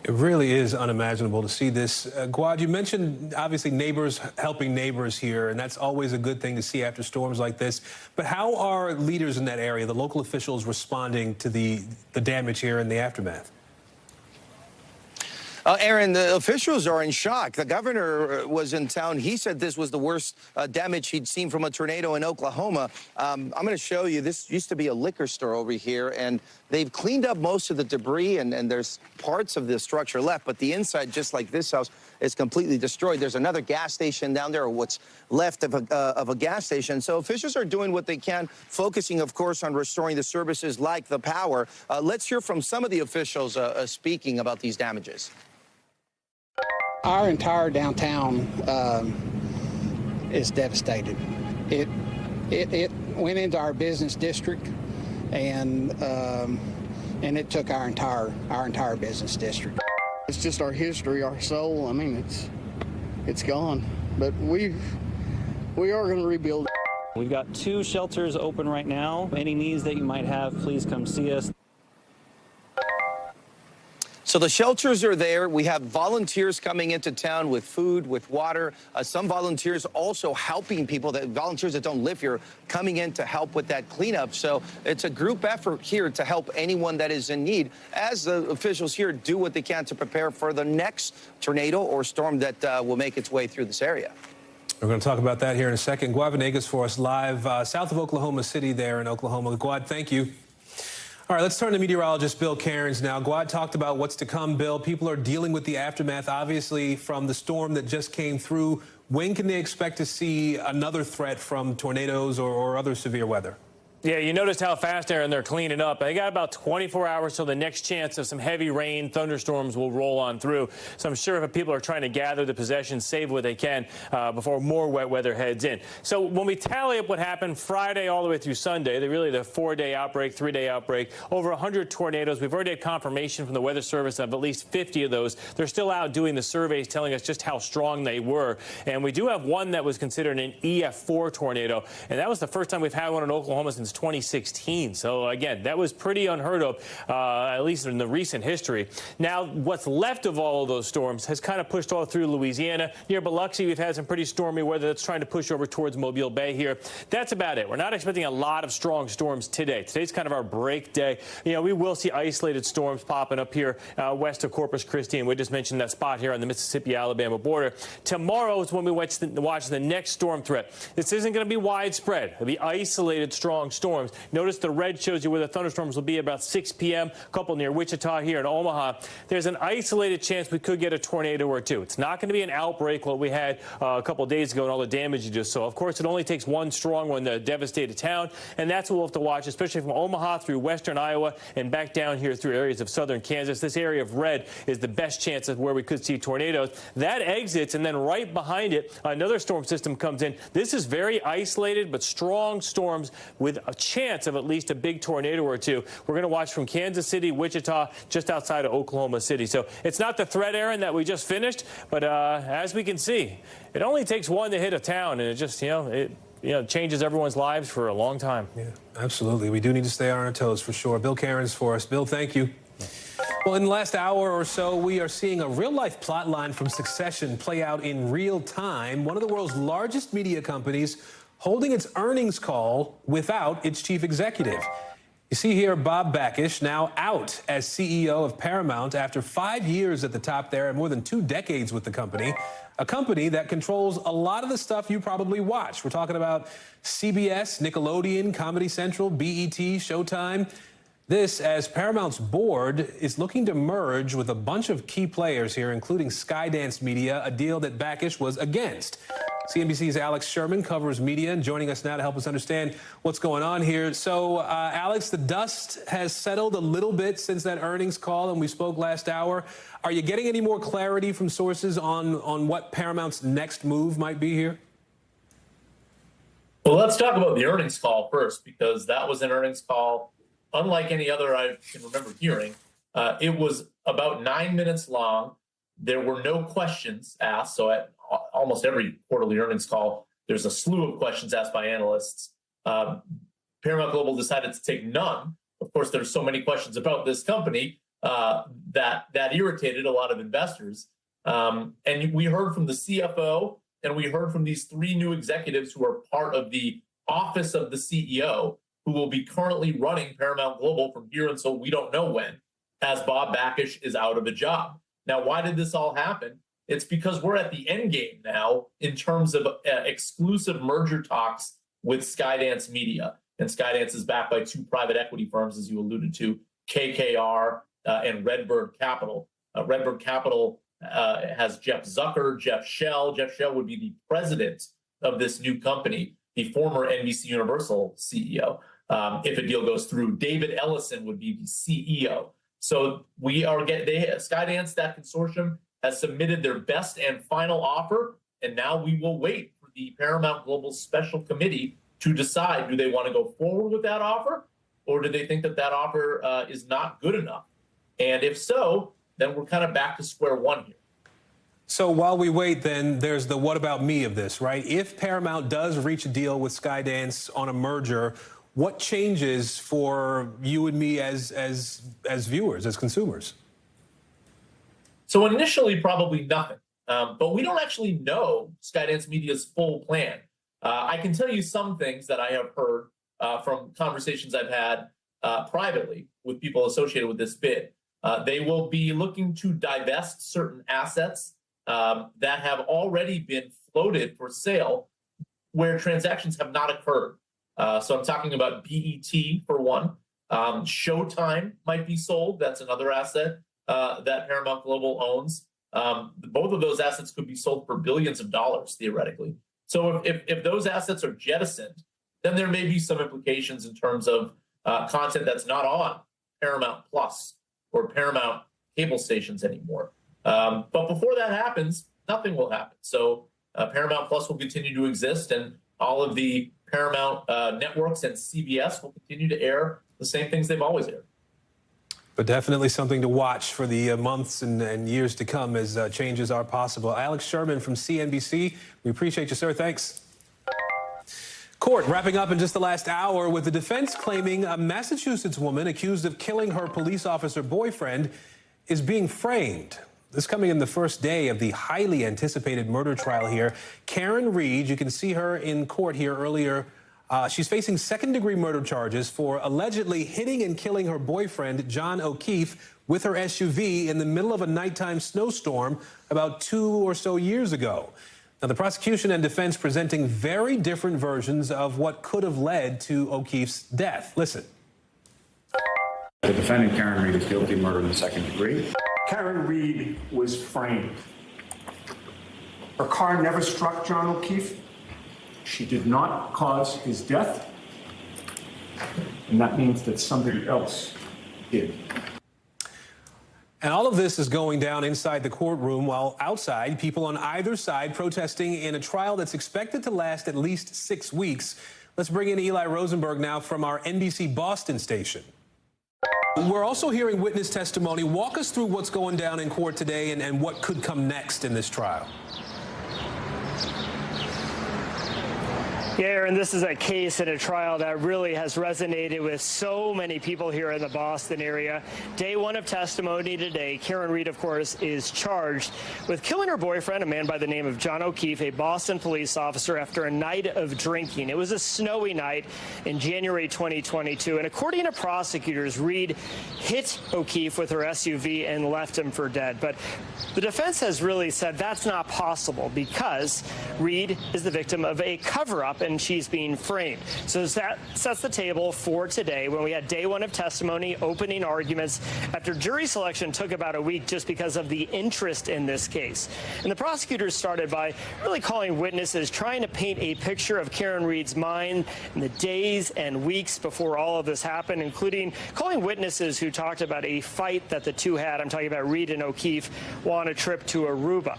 It really is unimaginable to see this. Gwad, you mentioned, obviously, neighbors helping neighbors here, and that's always a good thing to see after storms like this. But how are leaders in that area, the local officials, responding to the damage here in the aftermath? Aaron, the officials are in shock. The governor was in town. He said this was the worst damage he'd seen from a tornado in Oklahoma. I'm going to show you. This used to be a liquor store over here, and they've cleaned up most of the debris, and there's parts of the structure left. But the inside, just like this house, is completely destroyed. There's another gas station down there, or what's left of a gas station. So officials are doing what they can, focusing, of course, on restoring the services like the power. Let's hear from some of the officials speaking about these damages. Our entire downtown is devastated. It went into our business district, and it took our entire business district. It's just our history, our soul. I mean, it's gone, but we are going to rebuild. We've got 2 shelters open right now. Any needs that you might have, please come see us. So the shelters are there. We have volunteers coming into town with food, with water. Some volunteers also helping people, volunteers that don't live here, coming in to help with that cleanup. So it's a group effort here to help anyone that is in need, as the officials here do what they can to prepare for the next tornado or storm that will make its way through this area. We're going to talk about that here in a second. Gwad Venegas for us live south of Oklahoma City there in Oklahoma. Gwad, thank you. All right, let's turn to meteorologist Bill Cairns now. Gwad talked about what's to come, Bill. People are dealing with the aftermath, obviously, from the storm that just came through. When can they expect to see another threat from tornadoes or other severe weather? Yeah, you noticed how fast, Aaron, they're cleaning up. They got about 24 hours till the next chance of some heavy rain, thunderstorms will roll on through. So I'm sure if people are trying to gather the possessions, save what they can before more wet weather heads in. So when we tally up what happened Friday all the way through Sunday, the 4-day outbreak, 3-day outbreak, over 100 tornadoes. We've already had confirmation from the Weather Service of at least 50 of those. They're still out doing the surveys telling us just how strong they were. And we do have one that was considered an EF4 tornado. And that was the first time we've had one in Oklahoma since 2016. So again, that was pretty unheard of, at least in the recent history. Now, what's left of all of those storms has kind of pushed all through Louisiana. Near Biloxi, we've had some pretty stormy weather that's trying to push over towards Mobile Bay here. That's about it. We're not expecting a lot of strong storms today. Today's kind of our break day. You know, we will see isolated storms popping up here west of Corpus Christi, and we just mentioned that spot here on the Mississippi-Alabama border. Tomorrow is when we watch the next storm threat. This isn't going to be widespread. It'll be isolated strong storms. Notice the red shows you where the thunderstorms will be about 6 p.m. A couple near Wichita here in Omaha. There's an isolated chance we could get a tornado or two. It's not going to be an outbreak like we had a couple days ago and all the damage you just saw. Of course, it only takes one strong one to devastate a town, and that's what we'll have to watch, especially from Omaha through western Iowa and back down here through areas of southern Kansas. This area of red is the best chance of where we could see tornadoes. That exits, and then right behind it, another storm system comes in. This is very isolated but strong storms with a chance of at least a big tornado or two. We're going to watch from Kansas City, Wichita, just outside of Oklahoma City. So it's not the threat, Aaron, that we just finished, but as we can see, it only takes one to hit a town, and it just, it changes everyone's lives for a long time. Yeah, absolutely. We do need to stay on our toes for sure. Bill Cairns for us. Bill, thank you. Well, in the last hour or so, we are seeing a real-life plot line from Succession play out in real time. One of the world's largest media companies holding its earnings call without its chief executive. You see here Bob Bakish now out as CEO of Paramount after 5 years at the top there and more than 2 decades with the company, a company that controls a lot of the stuff you probably watch. We're talking about CBS, Nickelodeon, Comedy Central, BET, Showtime. This as Paramount's board is looking to merge with a bunch of key players here, including Skydance Media, a deal that Backish was against. CNBC's Alex Sherman covers media and joining us now to help us understand what's going on here. So, Alex, the dust has settled a little bit since that earnings call and we spoke last hour. Are you getting any more clarity from sources on what Paramount's next move might be here? Well, let's talk about the earnings call first, because that was an earnings call unlike any other I can remember hearing. It was about 9 minutes long. There were no questions asked. So at almost every quarterly earnings call, there's a slew of questions asked by analysts. Paramount Global decided to take none. Of course, there's so many questions about this company that irritated a lot of investors. And we heard from the CFO, and we heard from these three new executives who are part of the office of the CEO, who will be currently running Paramount Global from here until we don't know when, as Bob Backish is out of a job. Now, why did this all happen? It's because we're at the end game now in terms of exclusive merger talks with Skydance Media. And Skydance is backed by two private equity firms, as you alluded to, KKR and Redbird Capital. Redbird Capital has Jeff Zucker, Jeff Shell. Jeff Shell would be the president of this new company, the former NBC Universal CEO. If a deal goes through, David Ellison would be the CEO. So Skydance, that consortium, has submitted their best and final offer, and now we will wait for the Paramount Global Special Committee to decide, do they want to go forward with that offer, or do they think that that offer is not good enough? And if so, then we're kind of back to square one here. So while we wait, then there's the what about me of this, right? If Paramount does reach a deal with Skydance on a merger, what changes for you and me as viewers, as consumers? So initially, probably nothing. But we don't actually know Skydance Media's full plan. I can tell you some things that I have heard from conversations I've had privately with people associated with this bid. They will be looking to divest certain assets that have already been floated for sale where transactions have not occurred. So I'm talking about BET for one. Showtime might be sold. That's another asset that Paramount Global owns. Both of those assets could be sold for billions of dollars, theoretically. So if those assets are jettisoned, then there may be some implications in terms of content that's not on Paramount Plus or Paramount cable stations anymore. But before that happens, nothing will happen. So Paramount Plus will continue to exist, and all of the Paramount networks and CBS will continue to air the same things they've always aired. But definitely something to watch for the months and years to come as changes are possible. Alex Sherman from CNBC, we appreciate you, sir. Thanks. Court wrapping up in just the last hour with the defense claiming a Massachusetts woman accused of killing her police officer boyfriend is being framed. This coming in the first day of the highly anticipated murder trial here. Karen Reed, you can see her in court here earlier. She's facing second-degree murder charges for allegedly hitting and killing her boyfriend, John O'Keefe, with her SUV in the middle of a nighttime snowstorm about 2 or so years ago. Now, the prosecution and defense presenting very different versions of what could have led to O'Keefe's death. Listen. The defendant, Karen Reed, is guilty of murder in the second degree. Karen Reed was framed. Her car never struck John O'Keefe. She did not cause his death. And that means that somebody else did. And all of this is going down inside the courtroom, while outside, people on either side protesting in a trial that's expected to last at least 6 weeks. Let's bring in Eli Rosenberg now from our NBC Boston station. We're also hearing witness testimony. Walk us through what's going down in court today and what could come next in this trial. Yeah, Aaron, this is a case in a trial that really has resonated with so many people here in the Boston area. Day one of testimony today, Karen Reed, of course, is charged with killing her boyfriend, a man by the name of John O'Keefe, a Boston police officer, after a night of drinking. It was a snowy night in January 2022, and according to prosecutors, Reed hit O'Keefe with her SUV and left him for dead. But the defense has really said that's not possible because Reed is the victim of a cover-up and she's being framed. So that sets the table for today when we had day one of testimony, opening arguments, after jury selection took about a week just because of the interest in this case. And the prosecutors started by really calling witnesses, trying to paint a picture of Karen Read's mind in the days and weeks before all of this happened, including calling witnesses who talked about a fight that the two had. I'm talking about Read and O'Keefe while on a trip to Aruba.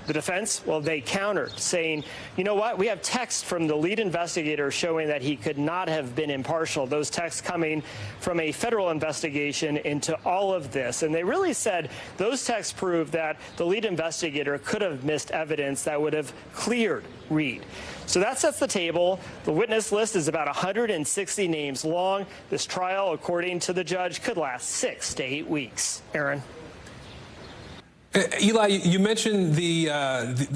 The defense, well, they countered, saying, you know what, we have texts from the lead investigator showing that he could not have been impartial. Those texts coming from a federal investigation into all of this. And they really said those texts prove that the lead investigator could have missed evidence that would have cleared Read. So that sets the table. The witness list is about 160 names long. This trial, according to the judge, could last 6 to 8 weeks. Aaron. Eli, you mentioned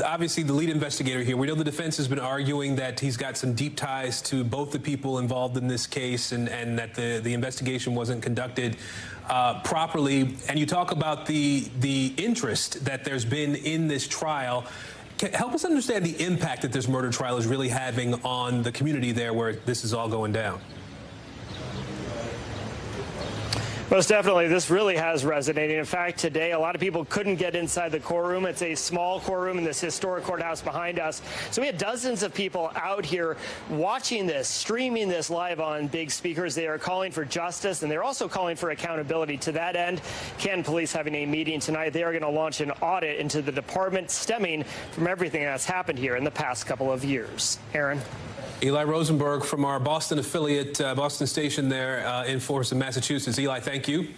obviously the lead investigator here. We know the defense has been arguing that he's got some deep ties to both the people involved in this case and that the investigation wasn't conducted properly. And you talk about the interest that there's been in this trial. Help us understand the impact that this murder trial is really having on the community there where this is all going down. Most definitely, this really has resonated. In fact, today, a lot of people couldn't get inside the courtroom. It's a small courtroom in this historic courthouse behind us. So we had dozens of people out here watching this, streaming this live on big speakers. They are calling for justice, and they're also calling for accountability. To that end, Canton Police having a meeting tonight. They are going to launch an audit into the department stemming from everything that's happened here in the past couple of years. Aaron. Eli Rosenberg from our Boston affiliate, Boston station there in Forest, Massachusetts. Eli, thank you.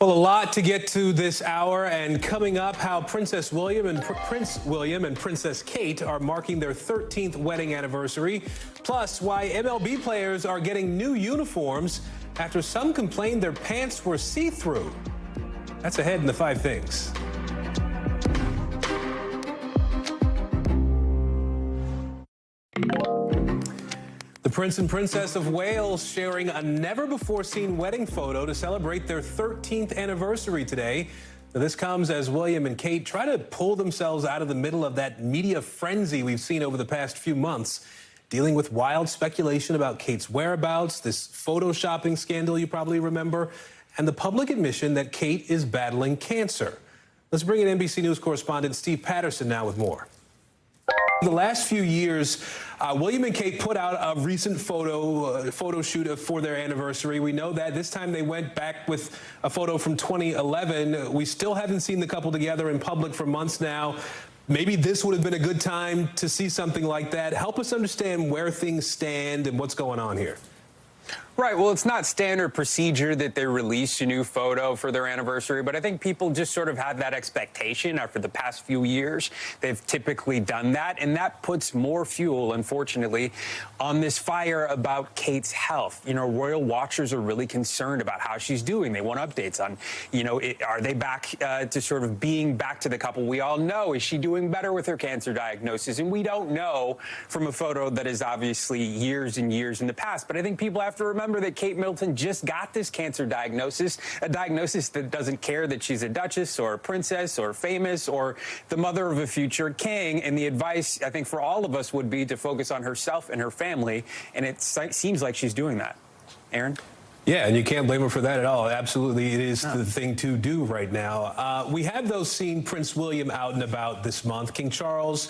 Well, a lot to get to this hour, and coming up, how Princess William and Prince William and Princess Kate are marking their 13th wedding anniversary, plus why MLB players are getting new uniforms after some complained their pants were see-through. That's ahead in the 5 Things. The Prince and Princess of Wales sharing a never-before-seen wedding photo to celebrate their 13th anniversary today. Now, this comes as William and Kate try to pull themselves out of the middle of that media frenzy we've seen over the past few months, dealing with wild speculation about Kate's whereabouts, this photoshopping scandal you probably remember, and the public admission that Kate is battling cancer. Let's bring in NBC News correspondent Steve Patterson now with more. The last few years, William and Kate put out a recent photo shoot for their anniversary. We know that this time they went back with a photo from 2011. We still haven't seen the couple together in public for months now. Maybe this would have been a good time to see something like that. Help us understand where things stand and what's going on here. Right. Well, it's not standard procedure that they release a new photo for their anniversary, but I think people just sort of had that expectation after the past few years. They've typically done that, and that puts more fuel, unfortunately, on this fire about Kate's health. You know, royal watchers are really concerned about how she's doing. They want updates on, you know, are they back to sort of being back to the couple we all know? Is she doing better with her cancer diagnosis? And we don't know from a photo that is obviously years and years in the past, but I think people have to remember that Kate Middleton just got this cancer diagnosis, a diagnosis that doesn't care that she's a duchess or a princess or famous or the mother of a future king. And the advice, I think, for all of us would be to focus on herself and her family. And it seems like she's doing that. Aaron? Yeah, and you can't blame her for that at all. Absolutely, it is the thing to do right now. We have, though, seen Prince William out and about this month. King Charles,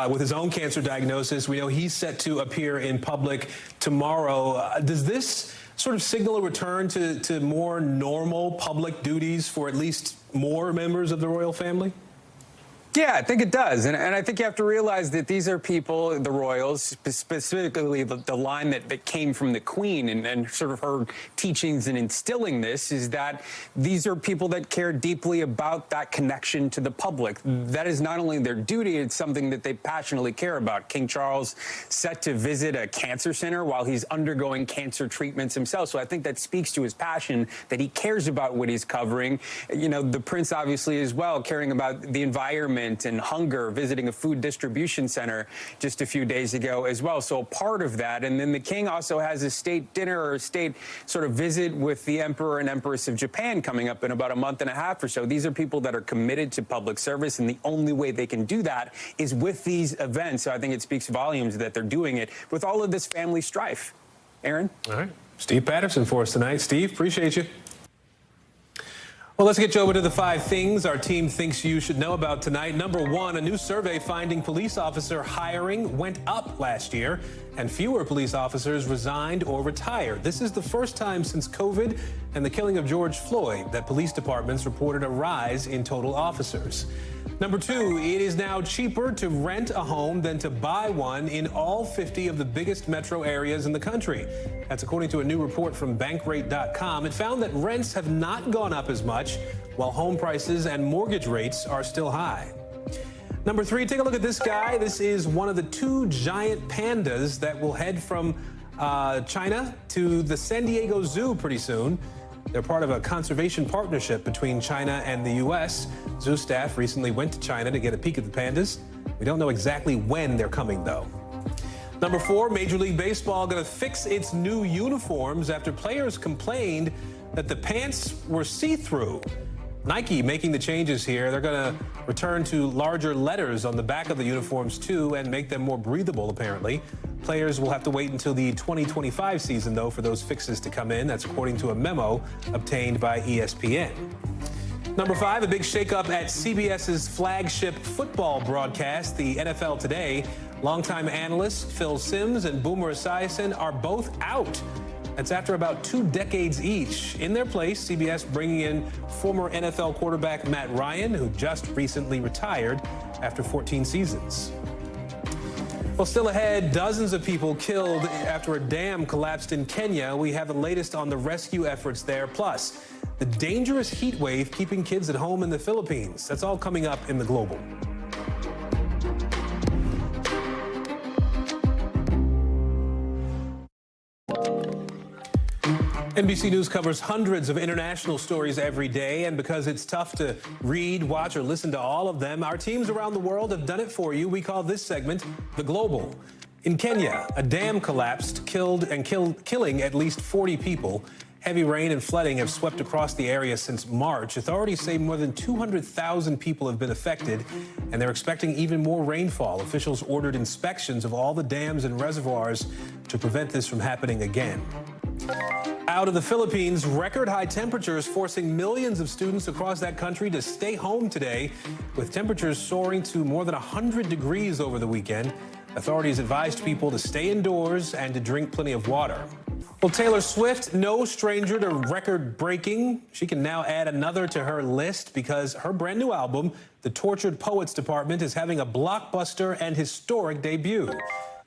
with his own cancer diagnosis, we know he's set to appear in public tomorrow. Does this sort of signal a return to more normal public duties for at least more members of the royal family? Yeah, I think it does. And I think you have to realize that these are people, the royals, specifically the line that came from the Queen and sort of her teachings in instilling this is that these are people that care deeply about that connection to the public. That is not only their duty, it's something that they passionately care about. King Charles set to visit a cancer center while he's undergoing cancer treatments himself. So I think that speaks to his passion, that he cares about what he's covering. You know, the prince obviously as well, caring about the environment environment and hunger, visiting a food distribution center just a few days ago as well. So a part of that. And then the king also has a state dinner or a state sort of visit with the Emperor and Empress of Japan coming up in about a month and a half or so. These are people that are committed to public service, and the only way they can do that is with these events. So I think it speaks volumes that they're doing it with all of this family strife. Aaron? All right. Steve Patterson for us tonight. Steve, appreciate you. Well, let's get you over to the 5 things our team thinks you should know about tonight. Number 1, a new survey finding police officer hiring went up last year, and fewer police officers resigned or retired. This is the first time since COVID and the killing of George Floyd that police departments reported a rise in total officers. Number 2, it is now cheaper to rent a home than to buy one in all 50 of the biggest metro areas in the country. That's according to a new report from Bankrate.com. It found that rents have not gone up as much, while home prices and mortgage rates are still high. Number 3, take a look at this guy. This is one of the 2 giant pandas that will head from China to the San Diego Zoo pretty soon. They're part of a conservation partnership between China and the U.S. Zoo staff recently went to China to get a peek at the pandas. We don't know exactly when they're coming, though. Number 4, Major League Baseball going to fix its new uniforms after players complained that the pants were see-through. Nike making the changes here. They're going to return to larger letters on the back of the uniforms, too, and make them more breathable, apparently. Players will have to wait until the 2025 season, though, for those fixes to come in. That's according to a memo obtained by ESPN. Number 5, a big shakeup at CBS's flagship football broadcast, the NFL Today. Longtime analysts Phil Simms and Boomer Esiason are both out. That's after about 2 decades each. In their place, CBS bringing in former NFL quarterback Matt Ryan, who just recently retired after 14 seasons. Well, still ahead, dozens of people killed after a dam collapsed in Kenya. We have the latest on the rescue efforts there, plus the dangerous heat wave keeping kids at home in the Philippines. That's all coming up in The Global. NBC News covers hundreds of international stories every day, and because it's tough to read, watch, or listen to all of them, our teams around the world have done it for you. We call this segment The Global. In Kenya, a dam collapsed, killing at least 40 people. Heavy rain and flooding have swept across the area since March. Authorities say more than 200,000 people have been affected, and they're expecting even more rainfall. Officials ordered inspections of all the dams and reservoirs to prevent this from happening again. Out of the Philippines, record high temperatures forcing millions of students across that country to stay home today, with temperatures soaring to more than 100 degrees over the weekend. Authorities advised people to stay indoors and to drink plenty of water. Well, Taylor Swift, no stranger to record-breaking. She can now add another to her list because her brand new album, The Tortured Poets Department, is having a blockbuster and historic debut.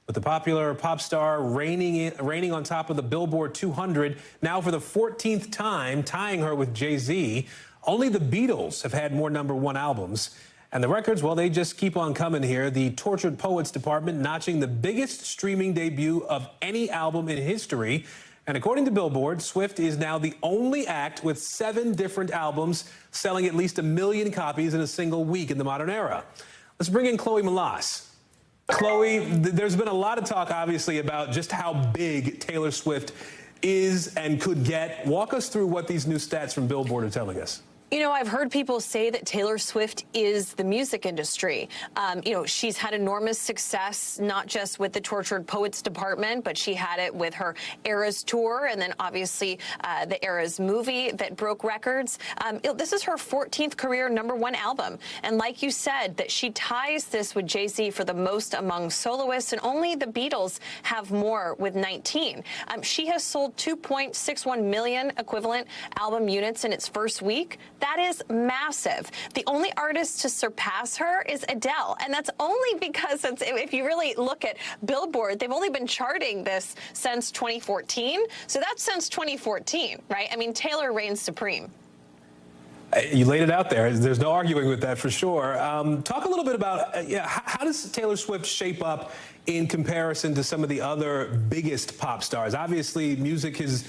With the popular pop star reigning on top of the Billboard 200, now for the 14th time, tying her with Jay-Z. Only the Beatles have had more #1 albums. And the records, well, they just keep on coming here. The Tortured Poets Department notching the biggest streaming debut of any album in history. And according to Billboard, Swift is now the only act with 7 different albums selling at least 1 million copies in a single week in the modern era. Let's bring in Chloe Malas. Chloe, there's been a lot of talk, obviously, about just how big Taylor Swift is and could get. Walk us through what these new stats from Billboard are telling us. You know, I've heard people say that Taylor Swift is the music industry. You know, she's had enormous success, not just with the Tortured Poets Department, but she had it with her Eras tour and then obviously the Eras movie that broke records. This is her 14th career #1 album. And like you said, that she ties this with Jay-Z for the most among soloists, and only the Beatles have more with 19. She has sold 2.61 million equivalent album units in its first week. That is massive. The only artist to surpass her is Adele, and that's only because if you really look at Billboard, they've only been charting this since 2014. So that's since 2014, right? I mean, Taylor reigns supreme. You laid it out there. There's no arguing with that for sure. Talk a little bit about how does Taylor Swift shape up in comparison to some of the other biggest pop stars? Obviously, music is,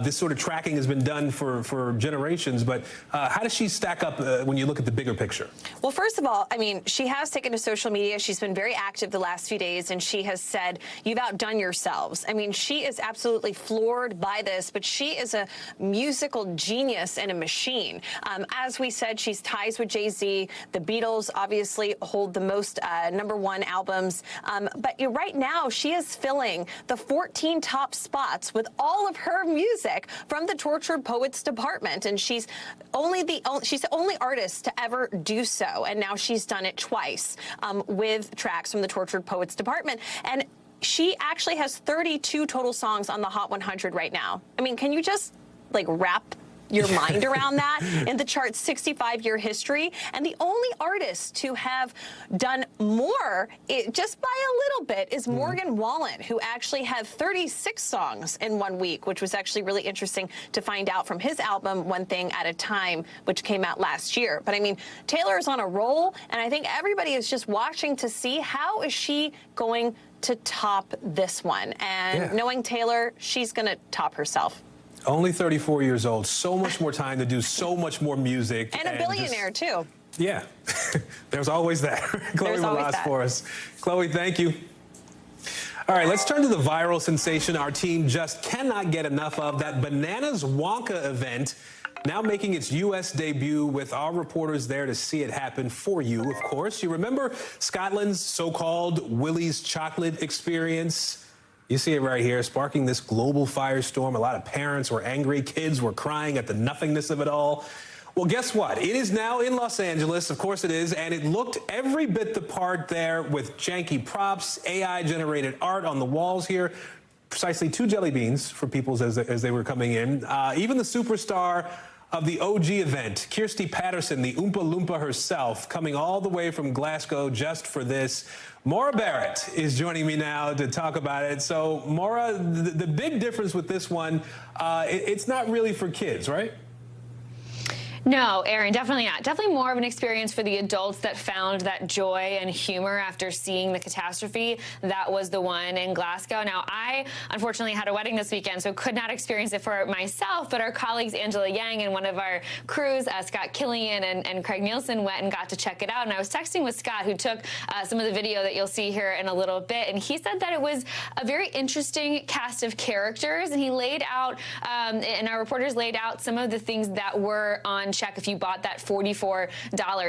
this sort of tracking has been done for generations, but how does she stack up when you look at the bigger picture? Well, first of all, I mean, she has taken to social media. She's been very active the last few days, and she has said, you've outdone yourselves. I mean, she is absolutely floored by this, but she is a musical genius and a machine. As we said, she's ties with Jay-Z. The Beatles obviously hold the most #1 albums. But right now, she is filling the 14 top spots with all of her music from the Tortured Poets department. And she's the only artist to ever do so. And now she's done it twice with tracks from the Tortured Poets department. And she actually has 32 total songs on the Hot 100 right now. I mean, can you just like wrap your mind around that in the chart's 65-year history? And the only artist to have done more, just by a little bit, is Morgan Wallen, who actually had 36 songs in 1 week, which was actually really interesting to find out from his album, One Thing at a Time, which came out last year. But I mean, Taylor is on a roll, and I think everybody is just watching to see how is she going to top this one. And knowing Taylor, she's going to top herself. Only 34 years old, so much more time to do so much more music. And a billionaire, too. Yeah, there's always that. Chloe Malas for us. Chloe, thank you. All right, let's turn to the viral sensation our team just cannot get enough of, that Bananas Wonka event, now making its U.S. debut with our reporters there to see it happen for you, of course. You remember Scotland's so-called Willy's Chocolate experience? You see it right here, sparking this global firestorm. A lot of parents were angry. Kids were crying at the nothingness of it all. Well, guess what? It is now in Los Angeles. Of course it is. And it looked every bit the part there, with janky props, AI-generated art on the walls here. Precisely 2 jelly beans for people as they were coming in. Even the superstar of the OG event, Kirsty Patterson, the Oompa Loompa herself, coming all the way from Glasgow just for this. Maura Barrett is joining me now to talk about it. So, Maura, the big difference with this one, it's not really for kids, right? No, Aaron, definitely not. Definitely more of an experience for the adults that found that joy and humor after seeing the catastrophe. That was the one in Glasgow. Now, I unfortunately had a wedding this weekend, so could not experience it for myself, but our colleagues Angela Yang and one of our crews, Scott Killian and Craig Nielsen, went and got to check it out. And I was texting with Scott, who took some of the video that you'll see here in a little bit, and he said that it was a very interesting cast of characters, and he laid out, and our reporters laid out some of the things that were on check if you bought that $44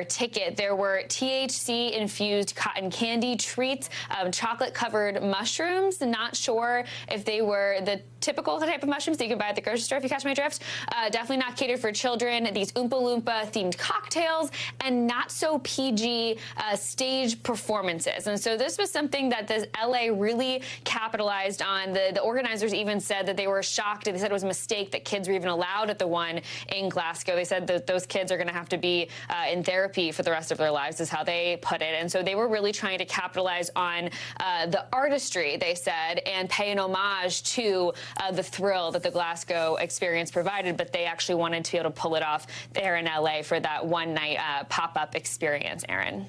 ticket. There were THC-infused cotton candy treats, chocolate-covered mushrooms. Not sure if they were the typical type of mushrooms that you can buy at the grocery store, if you catch my drift. Definitely not catered for children. These Oompa Loompa-themed cocktails and not-so-PG stage performances. And so this was something that the LA really capitalized on. The organizers even said that they were shocked. They said it was a mistake that kids were even allowed at the one in Glasgow. They said that those kids are going to have to be in therapy for the rest of their lives, is how they put it. And so they were really trying to capitalize on the artistry, they said, and pay an homage to the thrill that the Glasgow experience provided. But they actually wanted to be able to pull it off there in LA for that one-night pop-up experience, Aaron.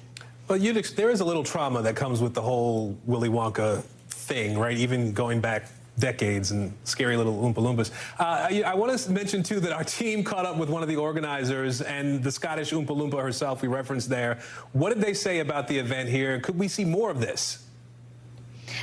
Well, there is a little trauma that comes with the whole Willy Wonka thing, right? Even going back decades and scary little Oompa Loompas. I want to mention, too, that our team caught up with one of the organizers and the Scottish Oompa Loompa herself we referenced there. What did they say about the event here? Could we see more of this?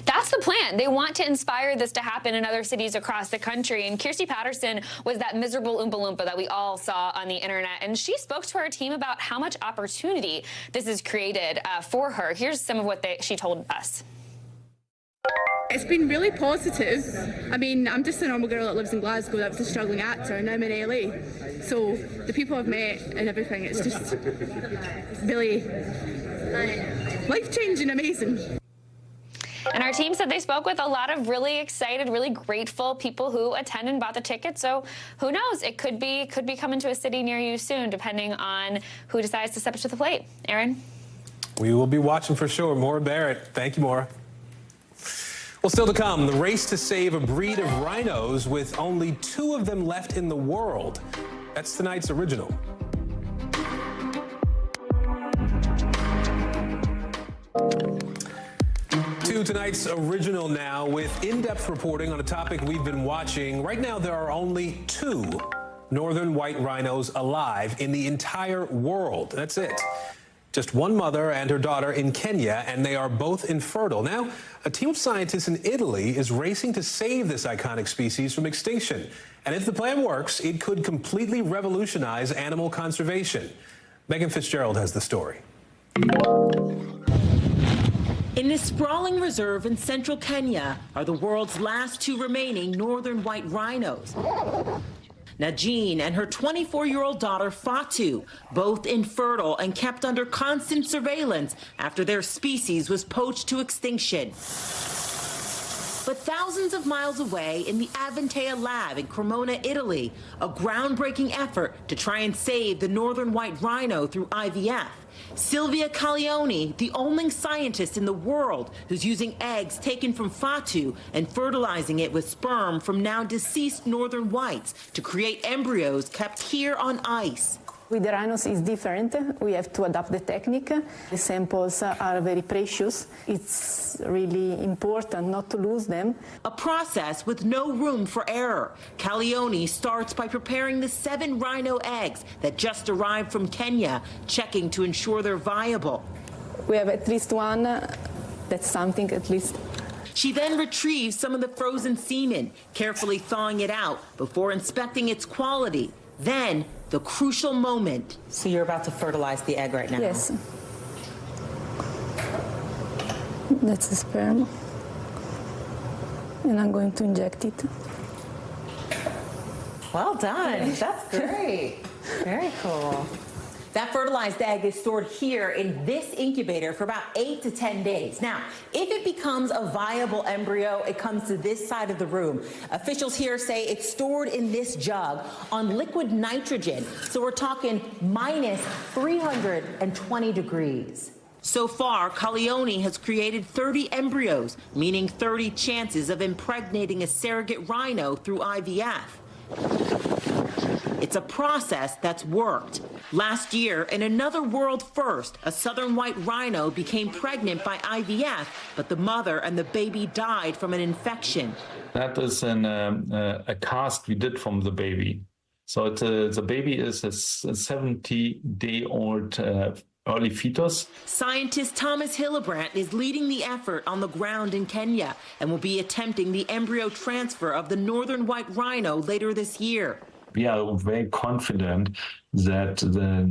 That's the plan. They want to inspire this to happen in other cities across the country. And Kirsty Patterson was that miserable Oompa Loompa that we all saw on the internet. And she spoke to our team about how much opportunity this has created for her. Here's some of what she told us. It's been really positive. I mean, I'm just a normal girl that lives in Glasgow that was a struggling actor, and I'm in LA. So the people I've met and everything, it's just really life-changing, amazing. And our team said they spoke with a lot of really excited, really grateful people who attended and bought the ticket. So who knows? It could be coming to a city near you soon, depending on who decides to step up to the plate. Aaron? We will be watching for sure. Maura Barrett. Thank you, Maura. Well, still to come, the race to save a breed of rhinos with only 2 of them left in the world. That's tonight's original. tonight's original now with in-depth reporting on a topic we've been watching. Right now, there are only 2 northern white rhinos alive in the entire world. That's it. Just one mother and her daughter in Kenya, and they are both infertile. Now, a team of scientists in Italy is racing to save this iconic species from extinction. And if the plan works, it could completely revolutionize animal conservation. Megan Fitzgerald has the story. In this sprawling reserve in central Kenya are the world's last 2 remaining northern white rhinos. Najeen and her 24-year-old daughter Fatu, both infertile and kept under constant surveillance after their species was poached to extinction. But thousands of miles away in the Avantea lab in Cremona, Italy, a groundbreaking effort to try and save the northern white rhino through IVF. Silvia Caglioni, the only scientist in the world who's using eggs taken from Fatu and fertilizing it with sperm from now deceased northern whites to create embryos kept here on ice. With the rhinos is different. We have to adapt the technique. The samples are very precious. It's really important not to lose them. A process with no room for error. Caglioni starts by preparing the 7 rhino eggs that just arrived from Kenya, checking to ensure they're viable. We have at least one. That's something at least. She then retrieves some of the frozen semen, carefully thawing it out before inspecting its quality. Then, the crucial moment. So you're about to fertilize the egg right now? Yes. That's the sperm. And I'm going to inject it. Well done. That's great. Very cool. That fertilized egg is stored here in this incubator for about 8 to 10 days. Now, if it becomes a viable embryo, it comes to this side of the room. Officials here say it's stored in this jug on liquid nitrogen. So we're talking minus 320 degrees. So far, Caglioni has created 30 embryos, meaning 30 chances of impregnating a surrogate rhino through IVF. It's a process that's worked. Last year, in another world first, a southern white rhino became pregnant by IVF, but the mother and the baby died from an infection. That is a cast we did from the baby. So the baby is a 70-day-old early fetus. Scientist Thomas Hillebrandt is leading the effort on the ground in Kenya and will be attempting the embryo transfer of the northern white rhino later this year. We are very confident that the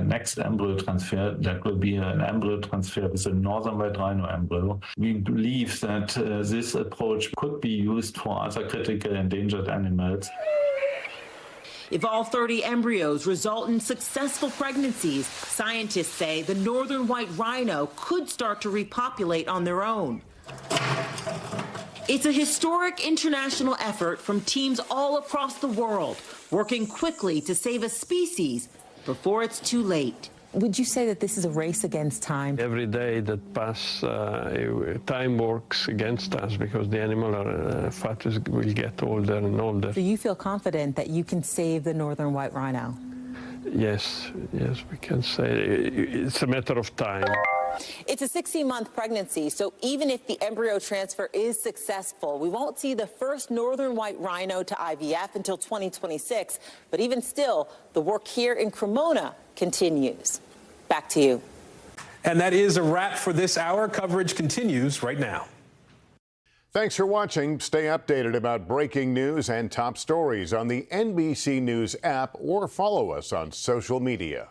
next embryo transfer, that will be an embryo transfer with a northern white rhino embryo. We believe that this approach could be used for other critical endangered animals. If all 30 embryos result in successful pregnancies, scientists say the northern white rhino could start to repopulate on their own. It's a historic international effort from teams all across the world, working quickly to save a species before it's too late. Would you say that this is a race against time? Every day that passes, time works against us because the animal fetus will get older and older. Do you feel confident that you can save the northern white rhino? Yes, we can say it's a matter of time. It's a 16-month pregnancy, so even if the embryo transfer is successful, we won't see the first northern white rhino to IVF until 2026. But even still, the work here in Cremona continues. Back to you. And that is a wrap for this hour. Coverage continues right now. Thanks for watching. Stay updated about breaking news and top stories on the NBC News app or follow us on social media.